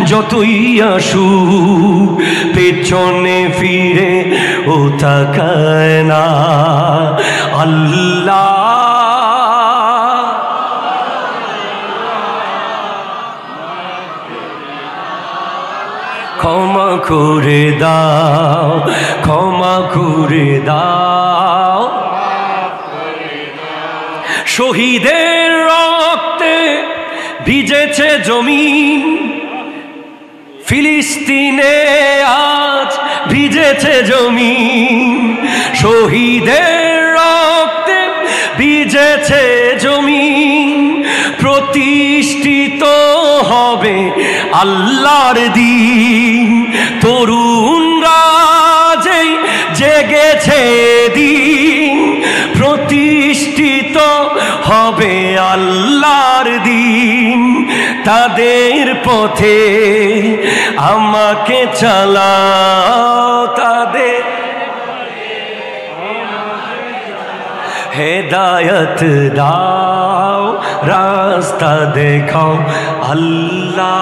যতই আসুক পেছনে ফিরে ও তাকায় না আল্লাহ ক্ষমা করে দাও ক্ষমা করে দাও শহীদের রক্তে ভিজেছে জমিন ফিলিস্তিনে আজ ভিজেছে জমিন শহীদের রক্তে ভিজেছে জমিন প্রতিষ্ঠিত হবে আল্লাহর দিন তরুণরা যেই জেগেছে দিন প্রতিষ্ঠিত হবে আল্লাহর দিন তাদের পথে আমাকে চালাও তাদের হেদায়ত দাও রাস্তা দেখাও আল্লাহ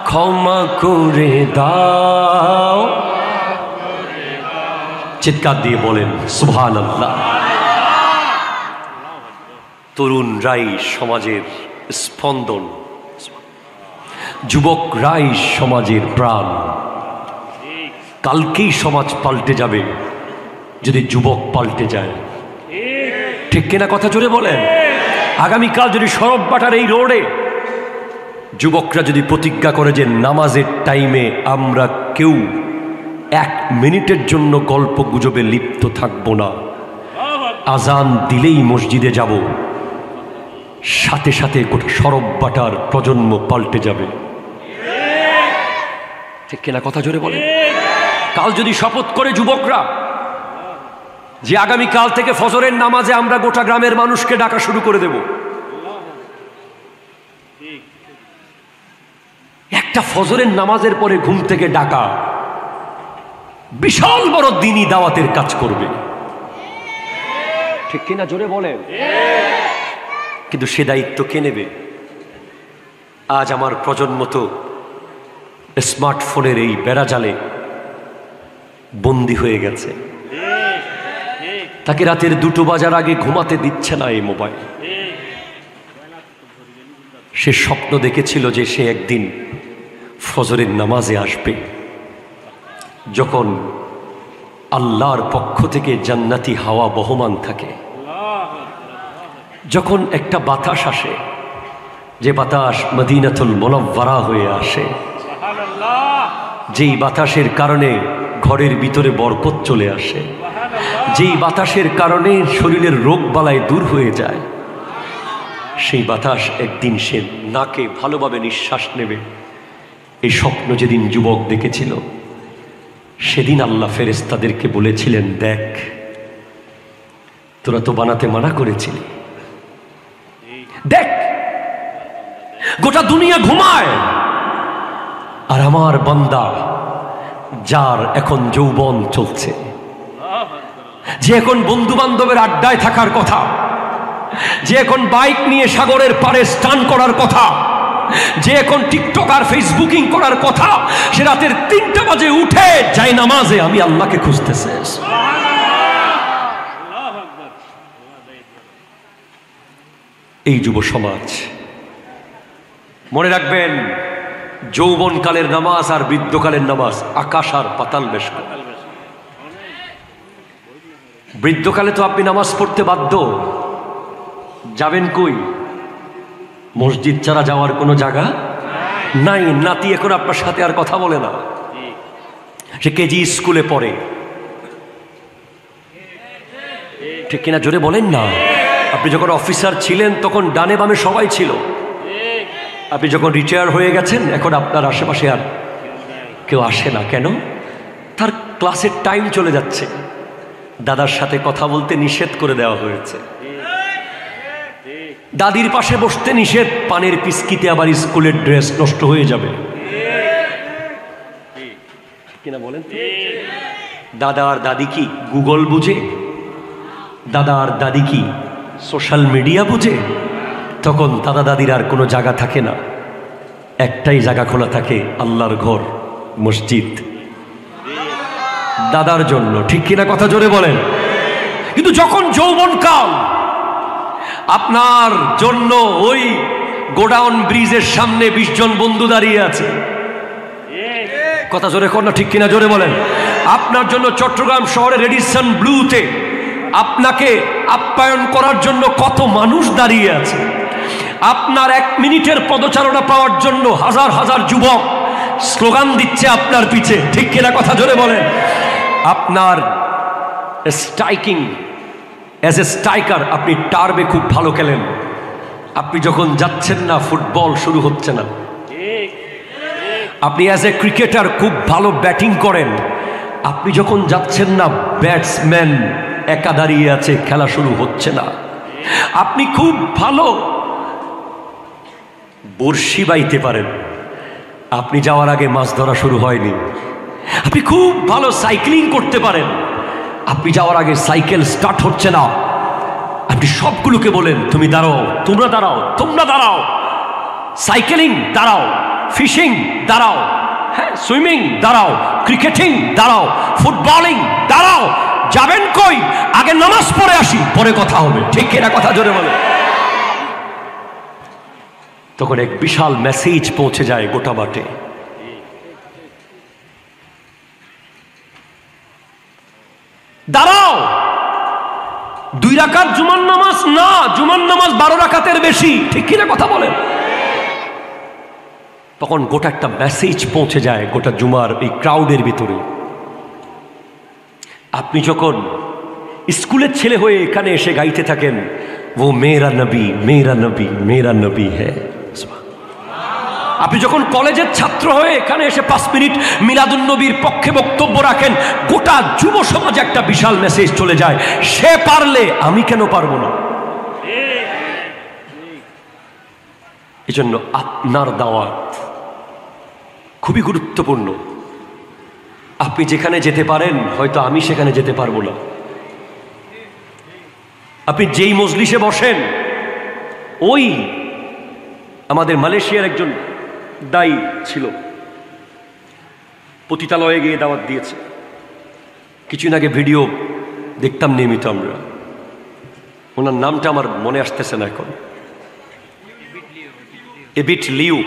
ক্ষমা করে দাও চিৎকার দিয়ে বলেন সুবহানাল্লাহ তরুণরাই সমাজের স্পন্দন যুবকরাই সমাজের প্রাণ কালকেই সমাজ পাল্টে যাবে যদি যুবক পাল্টে যায় ঠিক কিনা কথা জোরে বলেন আগামীকাল যদি সরববাটার এই রোডে যুবকরা যদি প্রতিজ্ঞা করে যে নামাজের টাইমে আমরা কেউ 1 মিনিটের জন্য গল্প গুজবে লিপ্ত থাকব না আজান দিলেই মসজিদে যাব সাথে সাথে গোটা সরববাটার প্রজন্ম পাল্টে যাবে ঠিক কিনা কথা জোরে বলেন কাল যদি শপথ করে যুবকরা যে আগামীকাল থেকে ফজরের নামাজে আমরা গোটা গ্রামের মানুষকে ডাকা শুরু করে দেব একটা ফজরের নামাজের পরে ঘুম থেকে ডাকা বিশাল বড় দ্বীনি দাওয়াতের কাজ করবে ঠিক কিনা জোরে বলেন কিন্তু সে দায়িত্ব কে নেবে আজ আমার প্রজন্ম তো স্মার্টফোনের এই বেড়াজালে বন্দী হয়ে গেছে তাকে রাতের 2টো বাজার আগে ঘুমাতে দিচ্ছে না এই মোবাইল। সে স্বপ্ন দেখেছিল যে সে একদিন ফজরের নামাজে আসবে, যখন আল্লাহর পক্ষ থেকে জান্নাতি হাওয়া বহমান থাকে, যখন একটা বাতাস আসে, যে বাতাস মদিনাতুল মুনাওয়ারা হয়ে আসে, যেই বাতাসের কারণে ঘরের ভিতরে বরকত চলে আসে, যেই বাতাসের কারণে শরীরের রোগ বালাই দূর হয়ে যায়, সেই বাতাস একদিন সে নাকে ভালোভাবে নিঃশ্বাস নেবে। এই স্বপ্ন যেদিন যুবক দেখেছিল, সেদিন আল্লাহ ফেরেশতাদেরকে বলেছিলেন, দেখ তোরা তো বানাতে মানা করেছিলি, দেখ গোটা দুনিয়া ঘুমায়, আর আমার বান্দা যার এখন যৌবন চলছে, যে এখন বন্ধু বান্ধবের আড্ডায় থাকার কথা, যে এখন বাইক নিয়ে সাগরের পাড়ে স্নান করার কথা, যে এখন টিকটক আর ফেসবুকিং করার কথা, সে রাতের 3টা বাজে উঠে যায় নামাজে আমি আল্লাহকে খুঁজতেছে। এই যুব সমাজ মনে রাখবেন, যৌবনকালের নামাজ আর বৃদ্ধকালের নামাজ আকাশ আর পাতাল বেশ। বৃদ্ধকালে তো আপনি নামাজ পড়তে বাধ্য, যাবেন কই? মসজিদ ছাড়া যাওয়ার কোনো জায়গা নাই। নাতি এখন আপনার সাথে আর কথা বলে না, সে কেজি স্কুলে পড়ে, ঠিক কিনা জোরে বলেন না? আপনি যখন অফিসার ছিলেন তখন ডানে বামে সবাই ছিল, আপনি যখন রিটায়ার হয়ে গেছেন এখন আপনার আশেপাশে আর কেউ আসে না। কেন? তার ক্লাসের টাইম চলে যাচ্ছে, দাদার সাথে কথা বলতে নিষেধ করে দেওয়া হয়েছে, দাদির পাশে বসতে নিষেধ, পানের পিসকিতে আবার স্কুলের ড্রেস নষ্ট হয়ে যাবে কিনা বলেন? দাদা আর দাদি কি গুগল বুঝে? দাদা আর দাদি কি সোশ্যাল মিডিয়া বুঝে? তখন দাদা দাদির আর কোনো জায়গা থাকে না, একটাই জায়গা খোলা থাকে, আল্লাহর ঘর, মসজিদ, দাদার জন্য, ঠিক কিনা কথা জোরে বলেন? কিন্তু যখন যৌবনকাল, আপনার জন্য ওই গোডাউন ব্রিজের সামনে 20 জন বন্ধু দাঁড়িয়ে আছে, কথা জোরে কর না, ঠিক কিনা জোরে বলেন? আপনার জন্য চট্টগ্রাম শহরে রেডিসন ব্লুতে আপনাকে আপ্যায়ন করার জন্য কত মানুষ দাঁড়িয়ে আছে, আপনার 1 মিনিটের পদচারণা পাওয়ার জন্য হাজার হাজার যুবক স্লোগান দিচ্ছে আপনার পিছে, ঠিক কিনা কথা জোরে বলেন? আপনার স্ট্রাইকিং, অ্যাজ এ স্ট্রাইকার আপনি টার্বে খুব ভালো খেলেন, আপনি যখন যাচ্ছেন না ফুটবল শুরু হচ্ছে না। আপনি অ্যাজ এ ক্রিকেটার খুব ভালো ব্যাটিং করেন, আপনি যখন যাচ্ছেন না ব্যাটসম্যান একা দাঁড়িয়ে আছে, খেলা শুরু হচ্ছে না। আপনি খুব ভালো বড়শি বাইতে পারেন, আপনি যাওয়ার আগে মাছ ধরা শুরু হয়নি। আপনি খুব ভালো সাইক্লিং করতে পারেন, আপনি যাওয়ার আগে সাইকেল স্টার্ট হচ্ছে না। আপনি সবগুলোকে বলেন তুমি দাঁড়াও, তোমরা দাঁড়াও, তোমরা দাঁড়াও, সাইকেলিং দাঁড়াও, ফিশিং দাঁড়াও, হ্যাঁ সুইমিং দাঁড়াও, ক্রিকেটিং দাঁড়াও, ফুটবলিং দাঁড়াও। যাবেন কই? আগে নামাজ পড়ে আসি, পরে কথা হবে, ঠিক এরা কথা জোরে বলে। তখন এক বিশাল মেসেজ পৌঁছে যায় গোটা মাঠে। দাঁড়াও, 2 রাকাত জুমার নামাজ না, জুমার নামাজ 12 রাকাতের বেশি, ঠিক কিনা কথা বলেন? তখন গোটা একটা মেসেজ পৌঁছে যায় গোটা জুমার এই ক্রাউডের ভিতরে। আপনি যখন স্কুলের ছেলে হয়ে এখানে এসে গাইতে থাকেন, ও মেরা নবী মেরা নবী মেরা নবী হ্যাঁ। আপনি যখন কলেজের ছাত্র হয়ে এখানে এসে 5 মিনিট মিলাদুন নবীর পক্ষে বক্তব্য রাখেন, গোটা যুব সমাজে একটা বিশাল মেসেজ চলে যায়, সে পারলে আমি কেন পারবো না। এজন্য আপনার দাওয়াত খুবই গুরুত্বপূর্ণ। আপনি যেখানে যেতে পারেন, হয়তো আমি সেখানে যেতে পারবো না। আপনি যেই মজলিসে বসেন, ওই আমাদের মালয়েশিয়ার একজন দায়ী ছিল, পতিতালয়ে গিয়ে দাওয়াত দিয়েছে। কিছুদিন আগে ভিডিও দেখতাম নিয়মিত আমরা। ওনার নামটা আমার মনে আসতেছে না এখন। এবিট লিউ।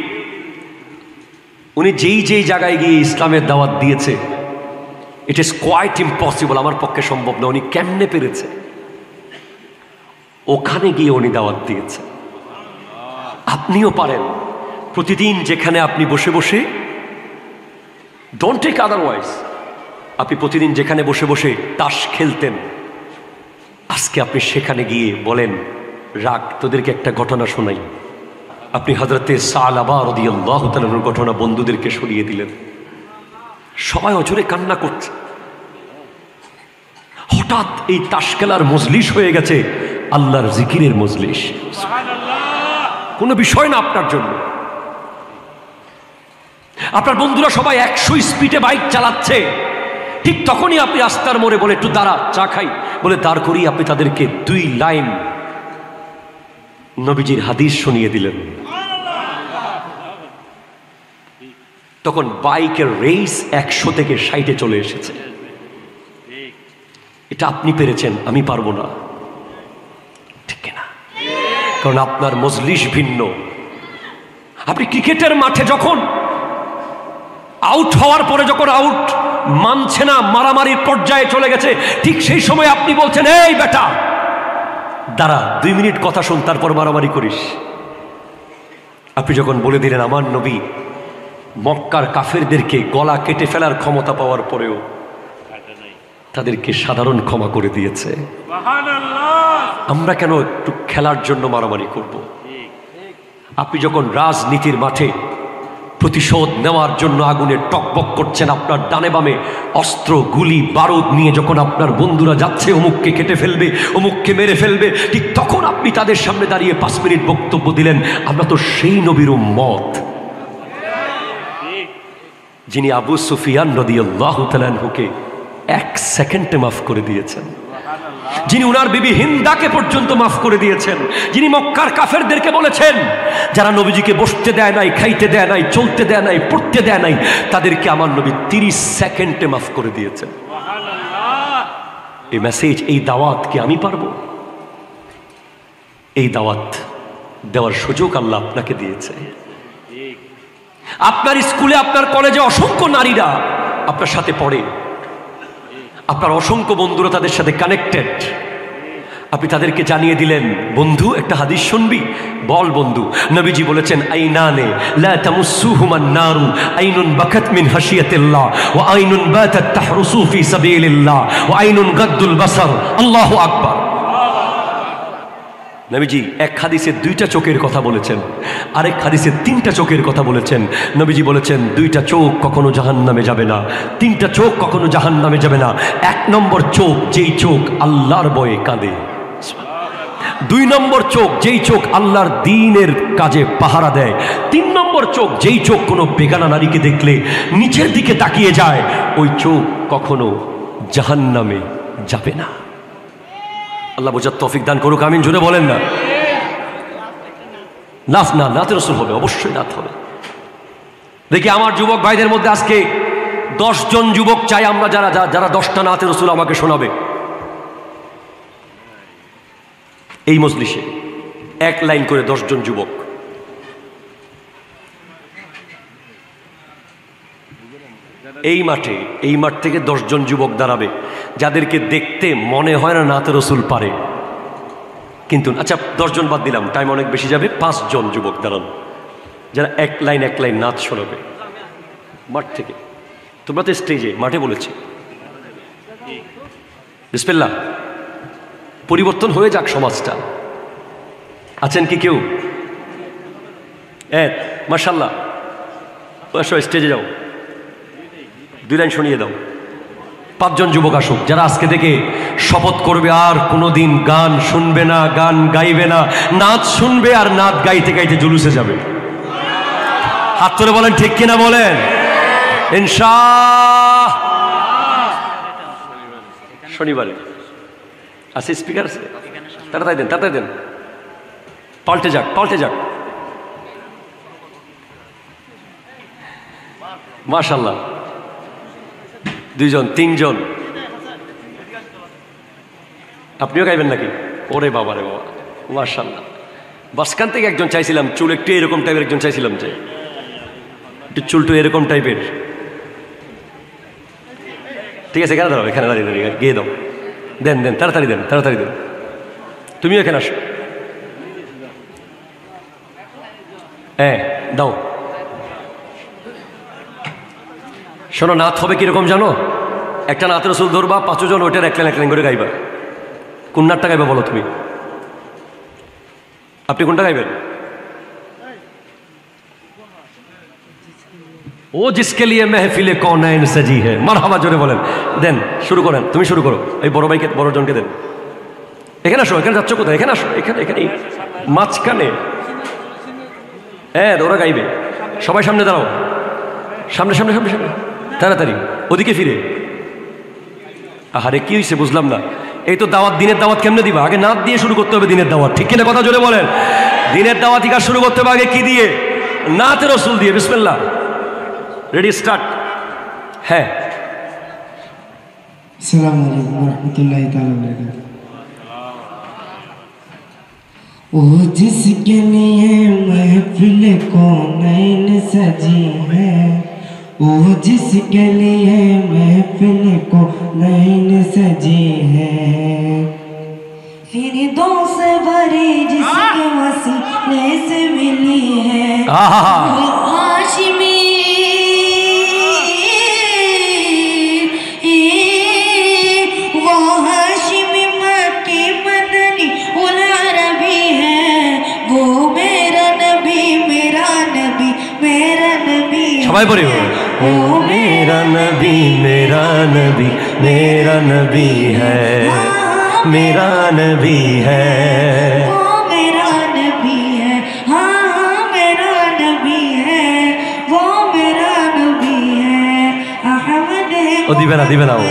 উনি যেই জায়গায় গিয়ে ইসলামের দাওয়াত দিয়েছে, ইট ইজ কোয়াইট ইম্পসিবল, আমার পক্ষে সম্ভব না। উনি কেমনে পেরেছে? ওখানে গিয়ে উনি দাওয়াত দিয়েছে। আপনিও পারেন। প্রতিদিন যেখানে আপনি বসে বসে, ডোন্ট টেক আদারওয়াইজ, আপনি প্রতিদিন যেখানে বসে বসে তাস খেলতেন, আজকে আপনি সেখানে গিয়ে বলেন, রাগ, তোদেরকে একটা ঘটনা শোনাই। আপনি হযরতে সালাবা রাদিয়াল্লাহু তাআলার ঘটনা বন্ধুদেরকে শুনিয়ে দিলেন। সবাই অজরে কান্না করছে। হঠাৎ এই তাস খেলার মজলিস হয়ে গেছে আল্লাহর জিকিরের মজলিস। কোনো বিষয় না আপনার জন্য। আপনার বন্ধুরা সবাই 100 স্পিডে বাইক চালাচ্ছে, ঠিক তখনই আপনি রাস্তার মোড়ে বলে, একটু দাঁড়া, চা খাই বলে দাঁড় করিয়ে আপনি তাদেরকে 2 লাইন নবীজির হাদিস শুনিয়ে দিলেন। তখন বাইকের রেস 100 থেকে 60-এ চলে এসেছে। এটা আপনি পেরেছেন, আমি পারবো না, ঠিক না? কারণ আপনার মজলিস ভিন্ন। আপনি ক্রিকেটের মাঠে যখন আউট হওয়ার পরে, যখন আউট মানছে না, মারামারির পর্যায়ে চলে গেছে, ঠিক সেই সময় আপনি বলছেন, এই বেটা দাঁড়া, 2 মিনিট কথা শুন, তারপর মারামারি করিস। আপনি যখন বলে দিলেন, আমার নবী মক্কার কাফেরদেরকে গলা কেটে ফেলার ক্ষমতা পাওয়ার পরেও তাদেরকে সাধারণ ক্ষমা করে দিয়েছে, আমরা কেন একটু খেলার জন্য মারামারি করব? আপনি যখন রাজনীতির মাঠে প্রতিশোধ নেওয়ার জন্য আগুনে টকবক করছেন, আপনার ডানে বামে অস্ত্র, গুলি, বারুদ নিয়ে যখন আপনার বন্ধুরা যাচ্ছে অমুককে কেটে ফেলবে, অমুককে মেরে ফেলবে, ঠিক তখন আপনি তাদের সামনে দাঁড়িয়ে 5 মিনিট বক্তব্য দিলেন, আমরা তো সেই নবীর উম্মত যিনি আবু সুফিয়ান রাদিয়াল্লাহু তাআলা আনহুকে 1 সেকেন্ডে মাফ করে দিয়েছেন, যিনি উনার বিবি হিন্দাকে পর্যন্ত মাফ করে দিয়েছেন, যিনি মক্কার কাফেরদেরকে বলেছেন, যারা নবীজিকে বসতে দেয় নাই, খাইতে দেয় নাই, চলতে দেয় নাই, পড়তে দেয় নাই, তাদেরকে আমার নবী 30 সেকেন্ডে মাফ করে দিয়েছেন। এই মেসেজ, এই দাওয়াত কি আমি পারবো? এই দাওয়াত দেওয়ার সুযোগ আল্লাহ আপনাকে দিয়েছে। আপনার স্কুলে, আপনার কলেজে অসংখ্য নারীরা আপনার সাথে পড়ে, আপনার অসংখ্য বন্ধুরা তাদের সাথে কানেক্টেড। আপনি তাদেরকে জানিয়ে দিলেন, বন্ধু একটা হাদিস শুনবি? বল বন্ধু। নবীজি বলেছেন, আইনানে লা তামুসসুহুমান নারু, আইনুন বাকাত মিন হাশিয়াতিল্লাহ ওয়া আইনুন বাতাত তাহরুসু ফি সাবিলিল্লাহ ওয়া আইনুন গাদ্দুল বাসার। আল্লাহু আকবার। নবীজি এক হাদিসে 2টা চোখের কথা বলেছেন, আরেক হাদিসে 3টা চোখের কথা বলেছেন। নবীজি বলেছেন, 2টা চোখ কখনো জাহান্নামে যাবে না, 3টা চোখ কখনো জাহান্নামে যাবে না। 1 নম্বর চোখ, যেই চোখ আল্লাহর ভয়ে কাঁদে। 2 নম্বর চোখ, যেই চোখ আল্লাহর দ্বীনের কাজে পাহারা দেয়। 3 নম্বর চোখ, যেই চোখ কোনো বেগানা নারীকে দেখলে নিচের দিকে তাকিয়ে যায়, ওই চোখ কখনো জাহান্নামে যাবে না। আল্লাহ বোঝার তৌফিক দান করুক, আমিন জোরে বলেন না। নাফ না, নাতে রসুল হবে, অবশ্যই নাত হবে। দেখি আমার যুবক ভাইদের মধ্যে আজকে 10 জন যুবক চাই আমরা, যারা 10টা নাতে রসুল আমাকে শোনাবে এই মজলিসে। 1 লাইন করে 10 জন যুবক। এই মাঠ থেকে 10 জন যুবক দাঁড়াবে, যাদেরকে দেখতে মনে হয় না নাতে রসুল পারে, কিন্তু আচ্ছা 10 জন বাদ দিলাম, টাইম অনেক বেশি যাবে। 5 জন যুবক দাঁড়ান, যারা 1 লাইন নাচ শোনাবে মাঠ থেকে। তোমরা তো স্টেজে, মাঠে বলেছি। বিসমিল্লাহ। পরিবর্তন হয়ে যাক সমাজটা। আছেন কি কেউ? মাশাআল্লাহ, স্টেজে যাও, 2 লাইন শুনিয়ে দাও। 5 জন যুবক আসুক, যারা আজকে থেকে শপথ করবে আর কোনোদিন গান শুনবে না, গান গাইবে না, নাচ শুনবে আর নাচ গাইতে গাইতে জুলুসে যাবে। হাত তুলে বলেন ঠিক কিনা বলেন। ইনশাআল্লাহ শনিবারে আছে, স্পিকার আছে, তাড়াতাড়ি দেন, পাল্টে যাক। মাশাআল্লাহ, 2 জন 3 জন। আপনিও গাইবেন নাকি? ওরে বাবা রে বাবা, মাশাআল্লাহ। বাসখান থেকে একজন চাইছিলাম, চুল একটু এরকম টাইপের একজন চাইছিলাম, যে একটু চুলটু এরকম টাইপের। ঠিক আছে, এখানে দাঁড়াও, এখানে দাঁড়িয়ে দাঁড়িয়ে গিয়ে দাও, দেন দেন, তাড়াতাড়ি দেন, তাড়াতাড়ি দেন। তুমিও এখানে আসো, হ্যাঁ দাও। শোনো, নাত হবে কিরকম জানো? একটা নাতের রসুল ধরবা, 5 জন ওইটার এক লাইন করে গাইবা। কোন নাটটা গাইবা বলো তুমি? আপনি কোনটা গাইবেন? ও জিসকে লিয়ে মেহফিলে কৌনাইন সাজি হে, মারহাবা, জোরে বলেন। দেন, শুরু করেন, তুমি শুরু করো। এই বড় ভাইকে, বড় জনকে দেন। এখানে আসো, এখানে যাচ্ছ কোথায়? এখানে আসো, এখানে, এখানে মাঝখানে। হ্যাঁ, ওরা গাইবে। সবাই সামনে দাঁড়াও, সামনে সামনে সামনে সামনে, তাড়াতাড়ি ওদিকে ফিরে। আহারে কি হয়েছে বুঝলাম না। এই তো দাওয়াত, দিনের দাওয়াত কেমনে দিবা? আগে নাত দিয়ে শুরু করতে হবে দিনের দাওয়াত, ঠিক কিনা? কথা জোরে বলেন। দিনের দাওয়াত কাজ শুরু করতে হবে আগে কি দিয়ে? নাতে রসুল দিয়ে। বিসমিল্লাহ, রেডি, স্টার্ট। হ্যাঁ। আসসালামু আলাইকুম ওয়া রাহমাতুল্লাহি তাআলা ওয়া বারাকাতুহু। ओ जिसके लिए महफिल कौनैन सजी है, ओ जिसके लिए महफिल कौनैन सजी है, फिर दो से भरी जिसके वसीले से मिली है, वो हाशिमी সবাই পড়ি, ও মেরা নবী, মেরা নবী, মেরা নবী হ্যায়, মেরা নবী হ্যায়, ओ मेरा नबी है, हाँ मेरा नबी है, वो मेरा नबी है, अहमद है, ओ दिबे ना, दिबे ना, वो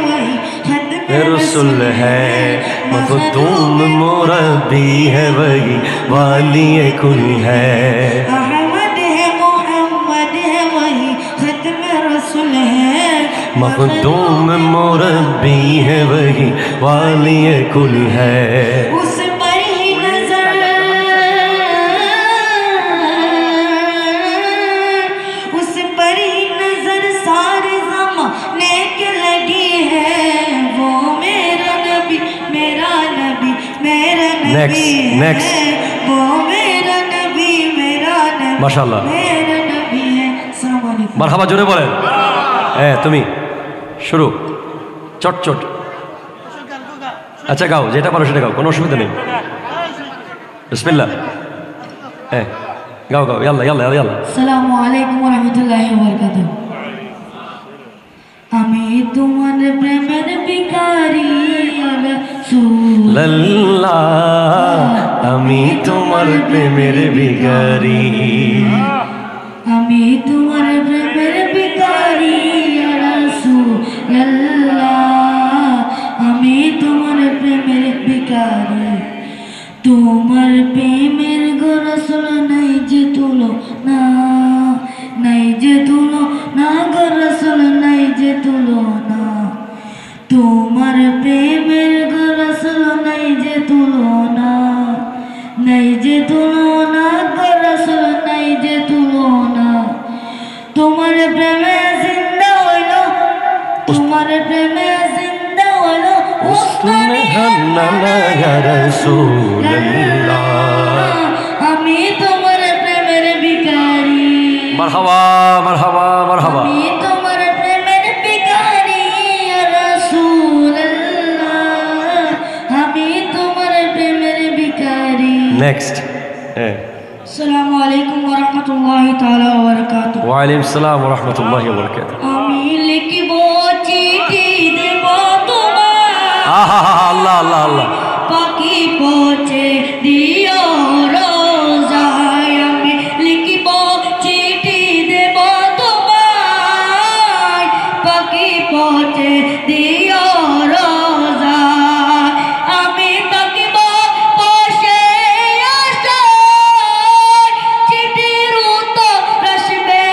वही खत्म रसूल है, मखदूम मुरब्बी है, वही वाली कुल है, अहमद है, मोहम्मद है, वही खत्म रसूल है, मखदूम मुरब्बी है, वही वाली कुल है। उस पर ही नजर, उस पर ही नजर सारे ज़माने के लगी है, वो मेरा नबी, मेरा नबी, मेरा नबी Next. है, वो मेरा नबी, मेरा नबी, माशाल्लाह। मेरा नबी है। अस्सलामु अलैकुम। মারহাবা, জোরে বলেন। হ্যাঁ, তুমি শুরু, চট চট। আচ্ছা গাও, যেটা পারো সেটা গাও, কোনো অসুবিধা নেই। বিসমিল্লাহ, হ্যাঁ গাও গাও, ইয়াল্লা ইয়াল্লা ইয়াল্লা। আসসালামু আলাইকুম ওয়া রাহমাতুল্লাহি ওয়া বারাকাতুহু। আমি তোমার প্রেমের ভিখারি ইয়া রাসূল, লাল্লাহ, আমি তোমার প্রেমের ভিখারি, আমি তোমার প্রেমের ভিখারি ইয়া রাসূল আল্লাহ, আমি তোমার প্রেমের ভিখারি, তোমার প্রেমের গো রাসূল নাই যে তুলো না, নাই যে তুলো না গো রাসূল, নাই যে তুলো না, তোমার প্রেমের গো রাসূল নাই যে তুলো না, নাই যে তুলো না গো রাসূল, নাই যে তুলো না, তোমার প্রেমে জিন্দা হইল, তোমার প্রেমে জিন্দা হইল উসমানে হান্নানা ইয়া রাসূলুল্লাহ, আমি তোমার প্রেমের ভিখারি, মারহাবা মারহাবা মারহাবা। আমি তোমার প্রেমের ভিখারি ইয়া রাসূলুল্লাহ, আমি তোমার প্রেমের ভিখারি। নেক্সট। হ্যাঁ, আসসালামু আলাইকুম ওয়া রাহমাতুল্লাহি তাআলা ওয়া বারাকাতুহু। ওয়া আলাইকুম আসসালাম ওয়া রাহমাতুল্লাহি ওয়া বারাকাতুহু। আমি লিখব চিঠি দেব তোমার, আহা হা, আল্লাহ আল্লাহ আল্লাহ। পাখি পৌঁছে দিও রোজায়, আমি লিখব চিঠি দেব তোমার, পাখি পৌঁছে দিও রোজায়, আমি থাকিব বসে আশায়, চিঠির উত্তর আসবে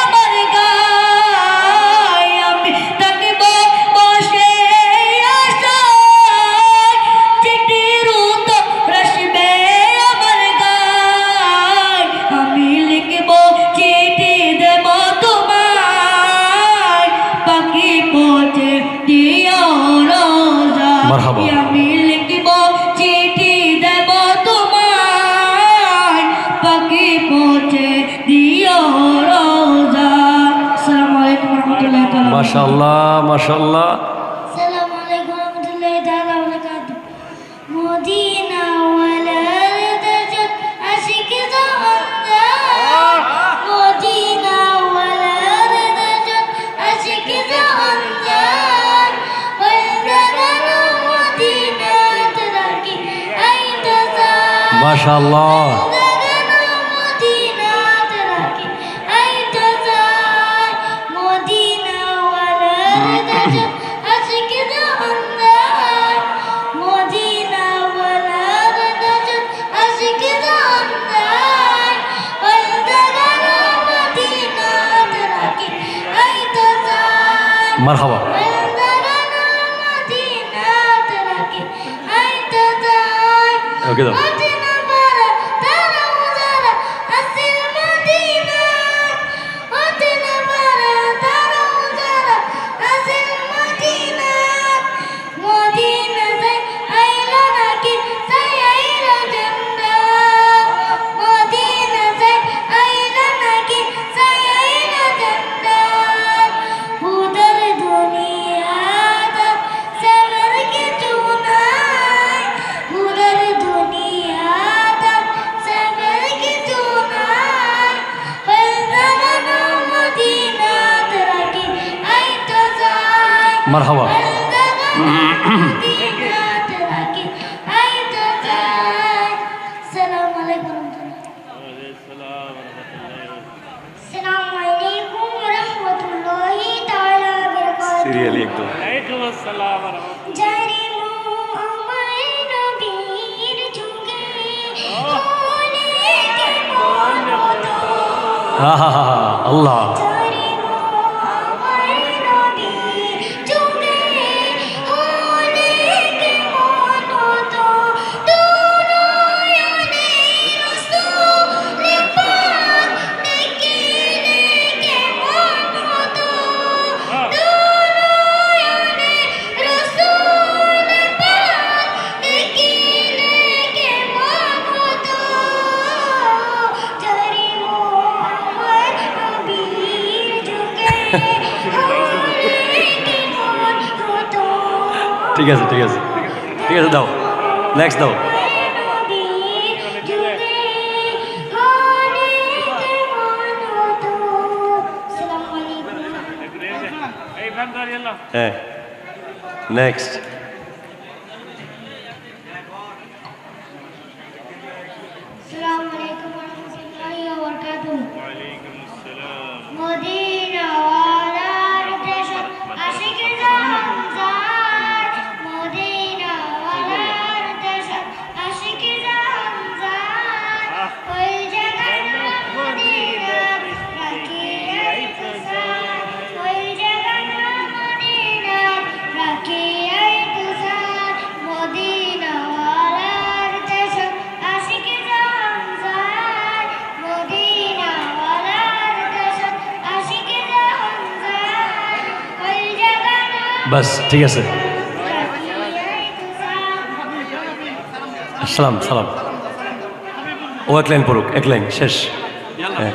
আমার গায়, আমি থাকিব বসে আশায়, মাশাআল্লাহ মাশাআল্লাহ। আসসালামু আলাইকুম ওয়া রাহমাতুল্লাহি তাআলা ওয়া বারাকাতুহু। মদিনা ওয়ালার দেশত আশিক জাহানদার, মদিনা ওয়ালার দেশত আশিক জাহানদার, বলদানা মদিনাত রাখি আইতাজা। মাশাআল্লাহ মারহাবা। ওকে দাও। মারহাবা। সিরিয়ালি একদম। আল্লাহ ঠিক আছে ঠিক আছে ঠিক আছে, দাও নেক্সট দাও। হ্যাঁ নেক্সট। আসসালামু আলাইকুম ওয়া রাহমাতুল্লাহি ওয়া বারাকাতুহু। মদিনা ওয়ালার দেশত আশিক জাহানদার, মদিনা ওয়ালার দেশত আশিক জাহানদার, ওই জায়গার নাম মদিনা রাখি আইতাজার, ওই জায়গার নাম মদিনা রাখি আইতাজার, মদিনা ওয়ালার দেশত আশিক জাহানদার, মদিনা ওয়ালার দেশত আশিক জাহানদার, ওই জায়গার নাম বাস ঠিক আছে। সালাম সালাম। ও এক লাইন পড়ুক, এক লাইন শেষ। হ্যাঁ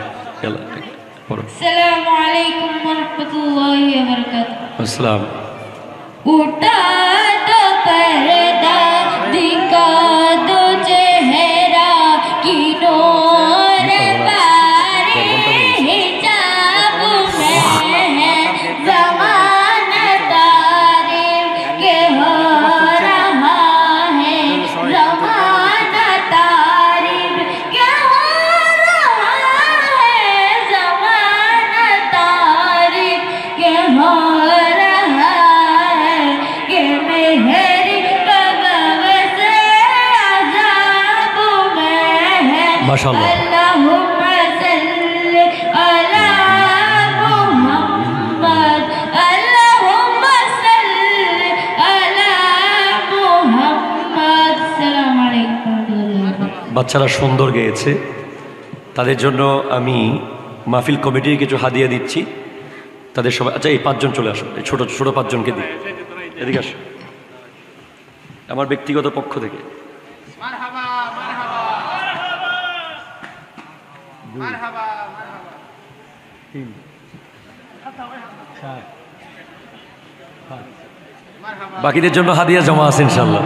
পড়ো। আসসালামু আলাইকুম ওয়া রাহমাতুল্লাহি ওয়া বারাকাতুহু। আসসালাম। उठा तो पर्दा दिखा दो चेहरा की नूर पारे हिजाब में है ज़माना तारीफ के हो रहा है, ज़माना तारीफ के हो रहा है, ज़माना तारीफ के हो रहा है, कि मेहरी कदम से अज़ाब में है। माशाअल्लाह। अल्लाहुम्मा सल्ली अला मुहम्मद, अल्लाहुम्मा सल्ली अला मुहम्मद। अस्सलामु आलैकुम। বাচ্চারা সুন্দর গেয়েছে, তাদের জন্য আমি মাহফিল কমিটির কিছু হাদিয়া দিচ্ছি। তাদের সবাই, আচ্ছা এই পাঁচজন চলে আসো, এই ছোট ছোট পাঁচজনকে দিই, এদিকে আসো আমার ব্যক্তিগত পক্ষ থেকে। তিন, চার, বাকিদের জন্য হাদিয়া জমা আছে ইনশাল্লাহ।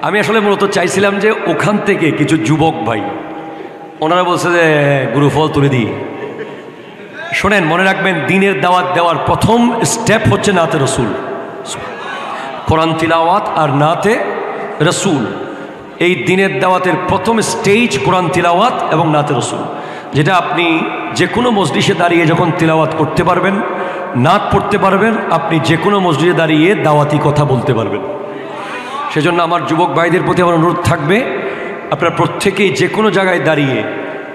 আমি আসলে মূলত চাইছিলাম যে ওখান থেকে কিছু যুবক ভাই, ওনারা বলছে যে গুরুফল তুলে দিই। শোনেন, মনে রাখবেন, দিনের দাওয়াত দেওয়ার প্রথম স্টেপ হচ্ছে নাতে রসুল, কোরআন তিলাওয়াত আর নাতে রসুল। এই দিনের দাওয়াতের প্রথম স্টেজ কোরআন তিলাওয়াত এবং নাতে রসুল, যেটা আপনি যে কোনো মজলিসে দাঁড়িয়ে যখন তিলাওয়াত করতে পারবেন, নাত পড়তে পারবেন, আপনি যে কোনো মসজিদে দাঁড়িয়ে দাওয়াতি কথা বলতে পারবেন। সেজন্য আমার যুবক ভাইদের প্রতি আমার অনুরোধ থাকবে, আপনারা প্রত্যেকেই যে কোনো জায়গায় দাঁড়িয়ে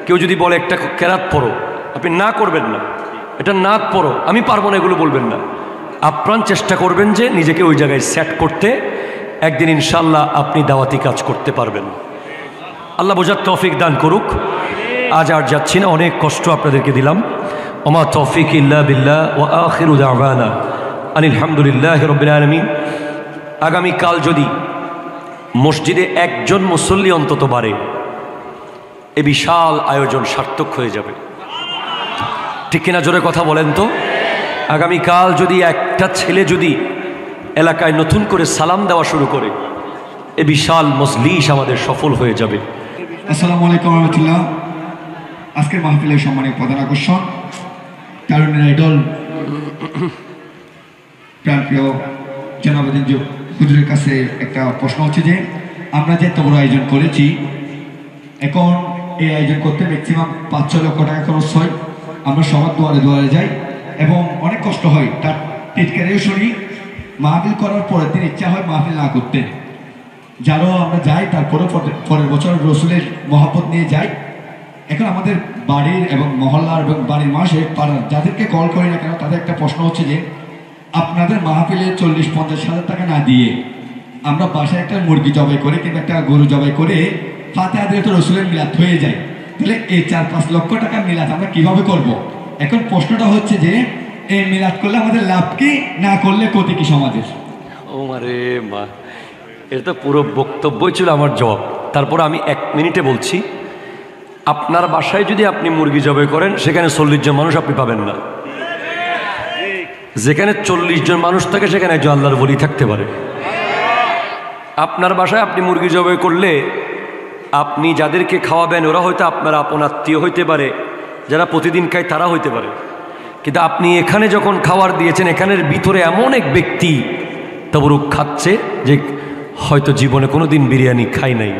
কেউ যদি বলে একটা কেরাত পড়ো, আপনি না করবেন না, এটা নাত পড়ো, আমি পারবো না, এগুলো বলবেন না। আপ্রাণ চেষ্টা করবেন যে নিজেকে ওই জায়গায় সেট করতে, একদিন ইনশাল্লাহ আপনি দাওয়াতি কাজ করতে পারবেন। আল্লাহ বোঝার তৌফিক দান করুক। আজ আর যাচ্ছি না, অনেক কষ্ট আপনাদেরকে দিলাম। ওমা তৌফিক ইল্লা বিল্লাহ ওয়া আখিরু দাওয়ানা আনিল হামদুলিল্লাহি রাব্বিল আলামিন। আগামীকাল যদি মসজিদে একজন মুসল্লি অন্তত বাড়ে, এ বিশাল আয়োজন সার্থক হয়ে যাবে। ঠিক কিনা? জোরে কথা বলেন তো। আগামীকাল যদি একটা ছেলে যদি এলাকায় নতুন করে সালাম দেওয়া শুরু করে, এ বিশাল মজলিস আমাদের সফল হয়ে যাবে। আসসালামু আলাইকুম রহমতুল্লাহ। আজকের মাহফিলের সম্মানিত প্রধান আকর্ষণ তারুণের আইডল প্রাণপ্রিয় জনাবুদ্দিন হুজুরের কাছে একটা প্রশ্ন হচ্ছে যে আমরা যে এত বড় আয়োজন করেছি, এখন এই আয়োজন করতে ম্যাক্সিমাম 5-6 লক্ষ টাকা খরচ হয়। আমরা সবার দুয়ারে দুয়ারে যাই এবং অনেক কষ্ট হয়। তার টিটকারিও শুনি, মাহফিল করার পরের দিন ইচ্ছা হয় মাহফিল না করতে। যারও আমরা যাই, তারপরে পরের বছর রসুলের মহব্বত নিয়ে যাই। এখন আমাদের বাড়ির এবং মহল্লার এবং বাড়ির মাসে পাড়ার যাদেরকে কল করি না কেন, তাদের একটা প্রশ্ন হচ্ছে যে আপনাদের মাহফিলে 40-50 হাজার টাকা না দিয়ে আমরা বাসায় একটা মুরগি জবাই করে কিংবা একটা গরু জবাই করে ফাতিহা দিয়ে তো রসুলের মিলাদ হয়ে যায়, তাহলে এই 4-5 লক্ষ টাকা মিলাদ আমরা কিভাবে করব? এখন প্রশ্নটা হচ্ছে যে এই মিলাদ করলে আমাদের লাভ কি, না করলে ক্ষতি কি সমাজের? ও আরে মা, এটা তো পুরো বক্তব্যই ছিল আমার জবাব। তারপর আমি 1 মিনিটে বলছি, আপনার বাসায় যদি আপনি মুরগি জবাই করেন, সেখানে 40 জন মানুষ আপনি পাবেন না। যেখানে 40 জন মানুষ থাকে সেখানে একজন আল্লাহর ওলি থাকতে পারে। আপনার বাসায় আপনি মুরগি জবাই করলে আপনি যাদেরকে খাওয়াবেন ওরা হয়তো আপনার আপন আত্মীয় হইতে পারে, যারা প্রতিদিন খায় তারা হইতে পারে। কিন্তু আপনি এখানে যখন খাবার দিয়েছেন, এখানের ভিতরে এমন এক ব্যক্তি তবরুক খাচ্ছে যে হয়তো জীবনে কোনো দিন বিরিয়ানি খাই নাই।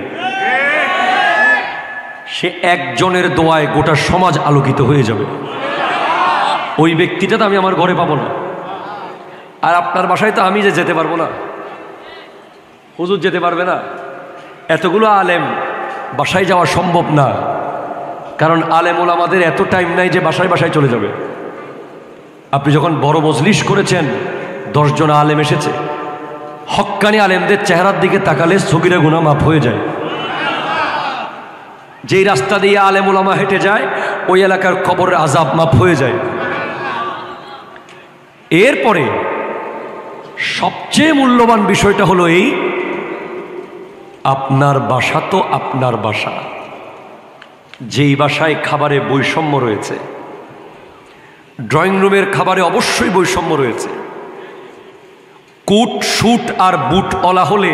সে একজনের দোয়ায় গোটা সমাজ আলোকিত হয়ে যাবে। ওই ব্যক্তিটা তো আমি আমার ঘরে পাবো না, আর আপনার বাসায় তো আমি যে যেতে পারবো না, হুজুর যেতে পারবে না, এতগুলো আলেম বাসায় যাওয়া সম্ভব না। কারণ আলেম ওলামাদের এত টাইম নাই যে বাসায় বাসায় চলে যাবে। আপনি যখন বড় মজলিস করেছেন, 10 জন আলেম এসেছে, হক্কানি আলেমদের চেহারার দিকে তাকালে সগীরা গুনাহ মাফ হয়ে যায়। যেই রাস্তা দিয়ে আলেম ওলামা হেঁটে যায়, ওই এলাকার কবরের আযাব মাফ হয়ে যায়। এরপরে সবচেয়ে মূল্যবান বিষয়টা হলো এই, আপনার বাসা তো আপনার বাসা, যেই বাসায় খাবারে বৈষম্য রয়েছে, ড্রয়িং রুমের খাবারে অবশ্যই বৈষম্য রয়েছে। কোট শুট আর বুট অলা হলে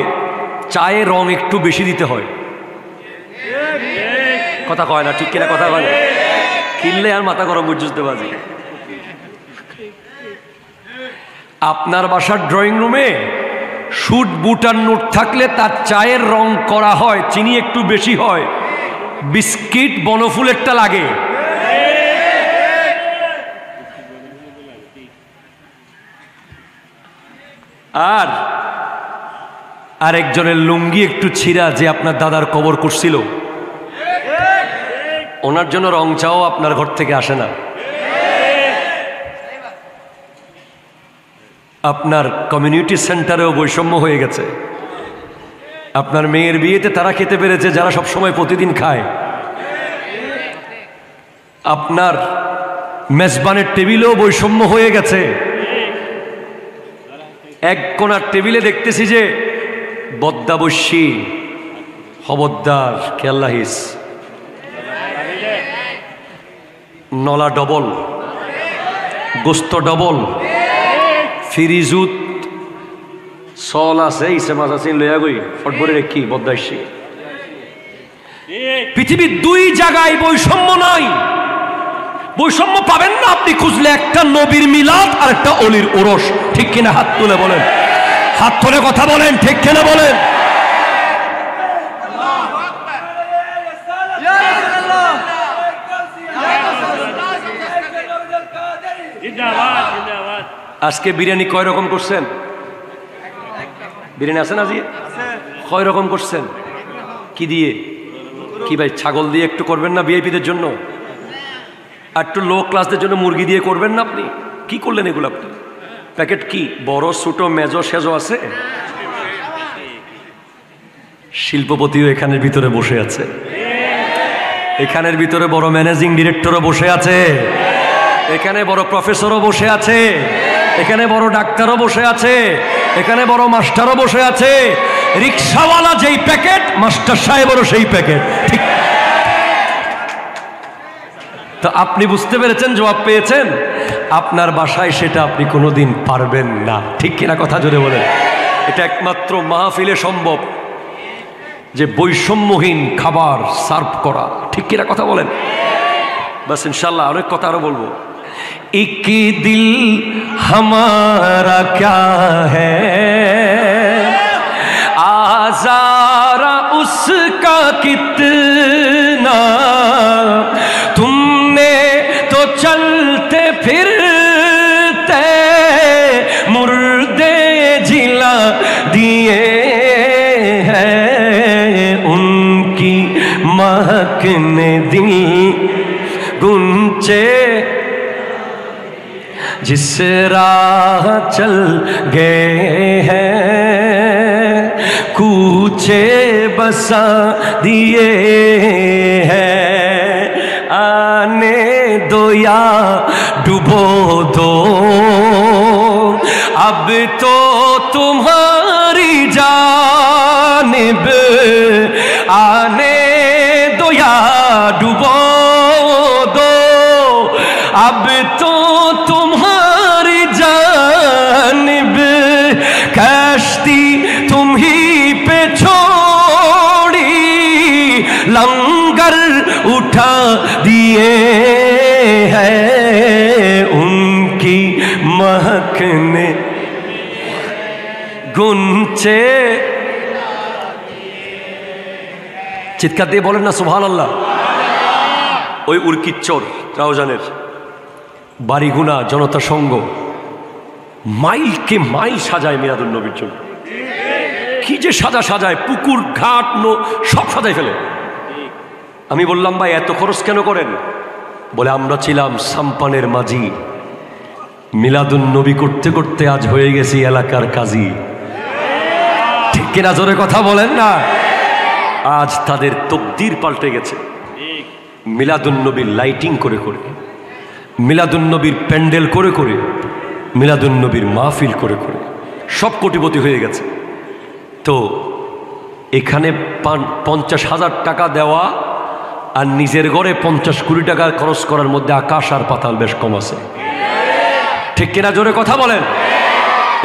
চায়ে রং একটু বেশি দিতে হয়। কথা কয় না, ঠিক কিনা? কথা কয় না, কিনলে আর মাথা গরম বুঝতে পারি। আপনার বাসার ড্রয়িং রুমে শুট বুট আর নোট থাকলে তার চায়ের রং করা হয়, চিনি একটু বেশি হয়, বিস্কিট বনফুলেরটা লাগে। আর আরেকজনের লুঙ্গি একটু ছিঁড়া, যে আপনার দাদার কবর করছিল, ওনার জন্য রং চাও আপনার ঘর থেকে আসে না। আপনার কমিউনিটি সেন্টারেও বৈষম্য হয়ে গেছে। আপনার মেয়ের বিয়েতে তারা খেতে পেরেছে যারা সবসময় প্রতিদিন খায়। আপনার মেজবানের টেবিলেও বৈষম্য হয়ে গেছে। এক কোনার টেবিলে দেখতেছি যে বদ্দাবস্যি, খবরদার, খেয়াল্লাহিস, নলা ডবল, গোস্ত ডবল, ফিরিজুত সল আছে ইসে মাছ আছে লইয়া গই ফটবরে রেখি বদদাইছি। পৃথিবীর দুই জায়গায় বৈষম্য নাই, বৈষম্য পাবেন না আপনি খুঁজলে, একটা নবীর মিলাদ আর একটা অলির ওরস। ঠিক কিনা? হাত তুলে বলেন, হাত তুলে কথা বলেন, ঠিক কিনা বলেন? আজকে বিরিয়ানি কয় রকম করছেন? বিরিয়ানি আছে না জি? কয় রকম করছেন? কি দিয়ে? কি ভাই ছাগল দিয়ে একটু করবেন না ভিআইপিদের জন্য? আর একটু লো ক্লাসদের জন্য মুরগি দিয়ে করবেন না? আপনি কি করলেন এগুলো? আপনি প্যাকেট কি বড় ছোট মেজো সেজো আছে? শিল্পপতিও এখানের ভিতরে বসে আছে, এখানের ভিতরে বড় ম্যানেজিং ডিরেক্টরও বসে আছে, এখানে বড় প্রফেসরও বসে আছে, এখানে বড় ডাক্তারও বসে আছে, এখানে বড় মাস্টারও বসে আছে। রিক্সাওয়ালা যেই প্যাকেট, মাস্টার সাহেবেরও সেই প্যাকেট। ঠিক তো আপনি বুঝতে পেরেছেন, জবাব পেয়েছেন। আপনার বাসায় সেটা আপনি কোনোদিন পারবেন না। ঠিক কিনা? কথা জোরে বলেন। এটা একমাত্র মাহফিলে সম্ভব যে বৈষম্যহীন খাবার সার্ভ করা। ঠিক কিনা? কথা বলেন। বাস ইনশাল্লাহ অনেক কথা আরো বলবো। एक दिल हमारा क्या है, आज़ारा उसका कितना, तुमने तो चलते फिरते मुर्दे जिला दिए हैं, उनकी महक ने दिल गुंचे जिस राह चल गए हैं, कूचे बसा दिए हैं, आने दो या डुबो दो, अब तो तुम्हारी जानिब, आने दो या डुबो दो, अब तो तुम्हारी जानिब, कश्ती तुम ही पे छोड़ी, लंगर उठा दिए हैं, उनकी महक ने गुंचे। চিৎকার দিয়ে বলেন না সুবহানাল্লাহ। ওই উর্কিচ্চর রাউজানের বাড়িগুনা জনতা সঙ্গ মাইলকে মাইল সাজায় মিলাদুন নবীর জন্য। কি যে সাজায়, পুকুর ঘাট সব সাজাই ফেলে। আমি বললাম ভাই এত খরচ কেন করেন? বলে আমরা ছিলাম সাম্পানের মাঝি, মিলাদুন নবী করতে করতে আজ হয়ে গেছি এলাকার কাজী। ঠিক কিনা? জোরে কথা বলেন না। আজ তাদের তকদির পাল্টে গেছে। মিলাদুন নবীর লাইটিং করে করে, মিলাদুন নবীর প্যান্ডেল করে করে, মিলাদুন নবীর মাহফিল করে করে সব কোটিপতি হয়ে গেছে। তো এখানে 50,000 টাকা দেওয়া আর নিজের ঘরে 50 কোটি টাকা খরচ করার মধ্যে আকাশ আর পাতাল বেশ কম আছে। ঠিক কিনা? জোরে কথা বলেন।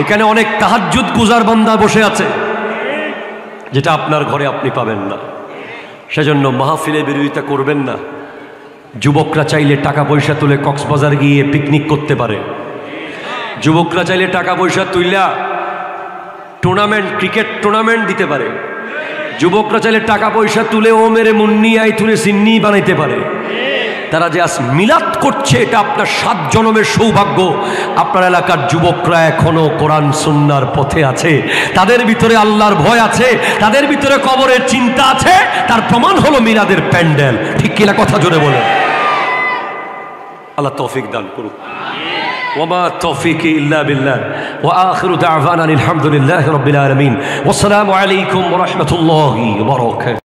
এখানে অনেক তাহাজ্জুদ গুজার বান্দা বসে আছে, যেটা আপনার ঘরে আপনি পাবেন না। সেজন্য মাহফিলে বিরোধিতা করবেন না। যুবকরা চাইলে টাকা পয়সা তুলে কক্সবাজার গিয়ে পিকনিক করতে পারে। যুবকরা চাইলে টাকা পয়সা তুইলা টুর্নামেন্ট, ক্রিকেট টুর্নামেন্ট দিতে পারে। যুবকরা চাইলে টাকা পয়সা তুলে ও মেরে মুন্নি আই তুলে সিন্নি বানাইতে পারে। তারা যে আজ মিলাদ করছে, এটা আপনার 7 জন্মের সৌভাগ্য। আপনার এলাকার যুবকরা এখনো কোরআন সুন্নাহর পথে আছে, তাদের ভিতরে আল্লাহর ভয় আছে, তাদের ভিতরে কবরের চিন্তা আছে। তার প্রমাণ হলো মিলাদের প্যান্ডেল। ঠিক কিনা? কথা জোরে বলেন। আল্লাহ তৌফিক দান করুক। ওয়া তৌফিকি ইল্লা বিল্লাহ। ওয়া আখিরু দা'ওয়ানা আলহামদুলিল্লাহি রাব্বিল আলামিন। ওয়া আসসালামু আলাইকুম ওয়া রাহমাতুল্লাহি ওয়া বারাকাতুহু।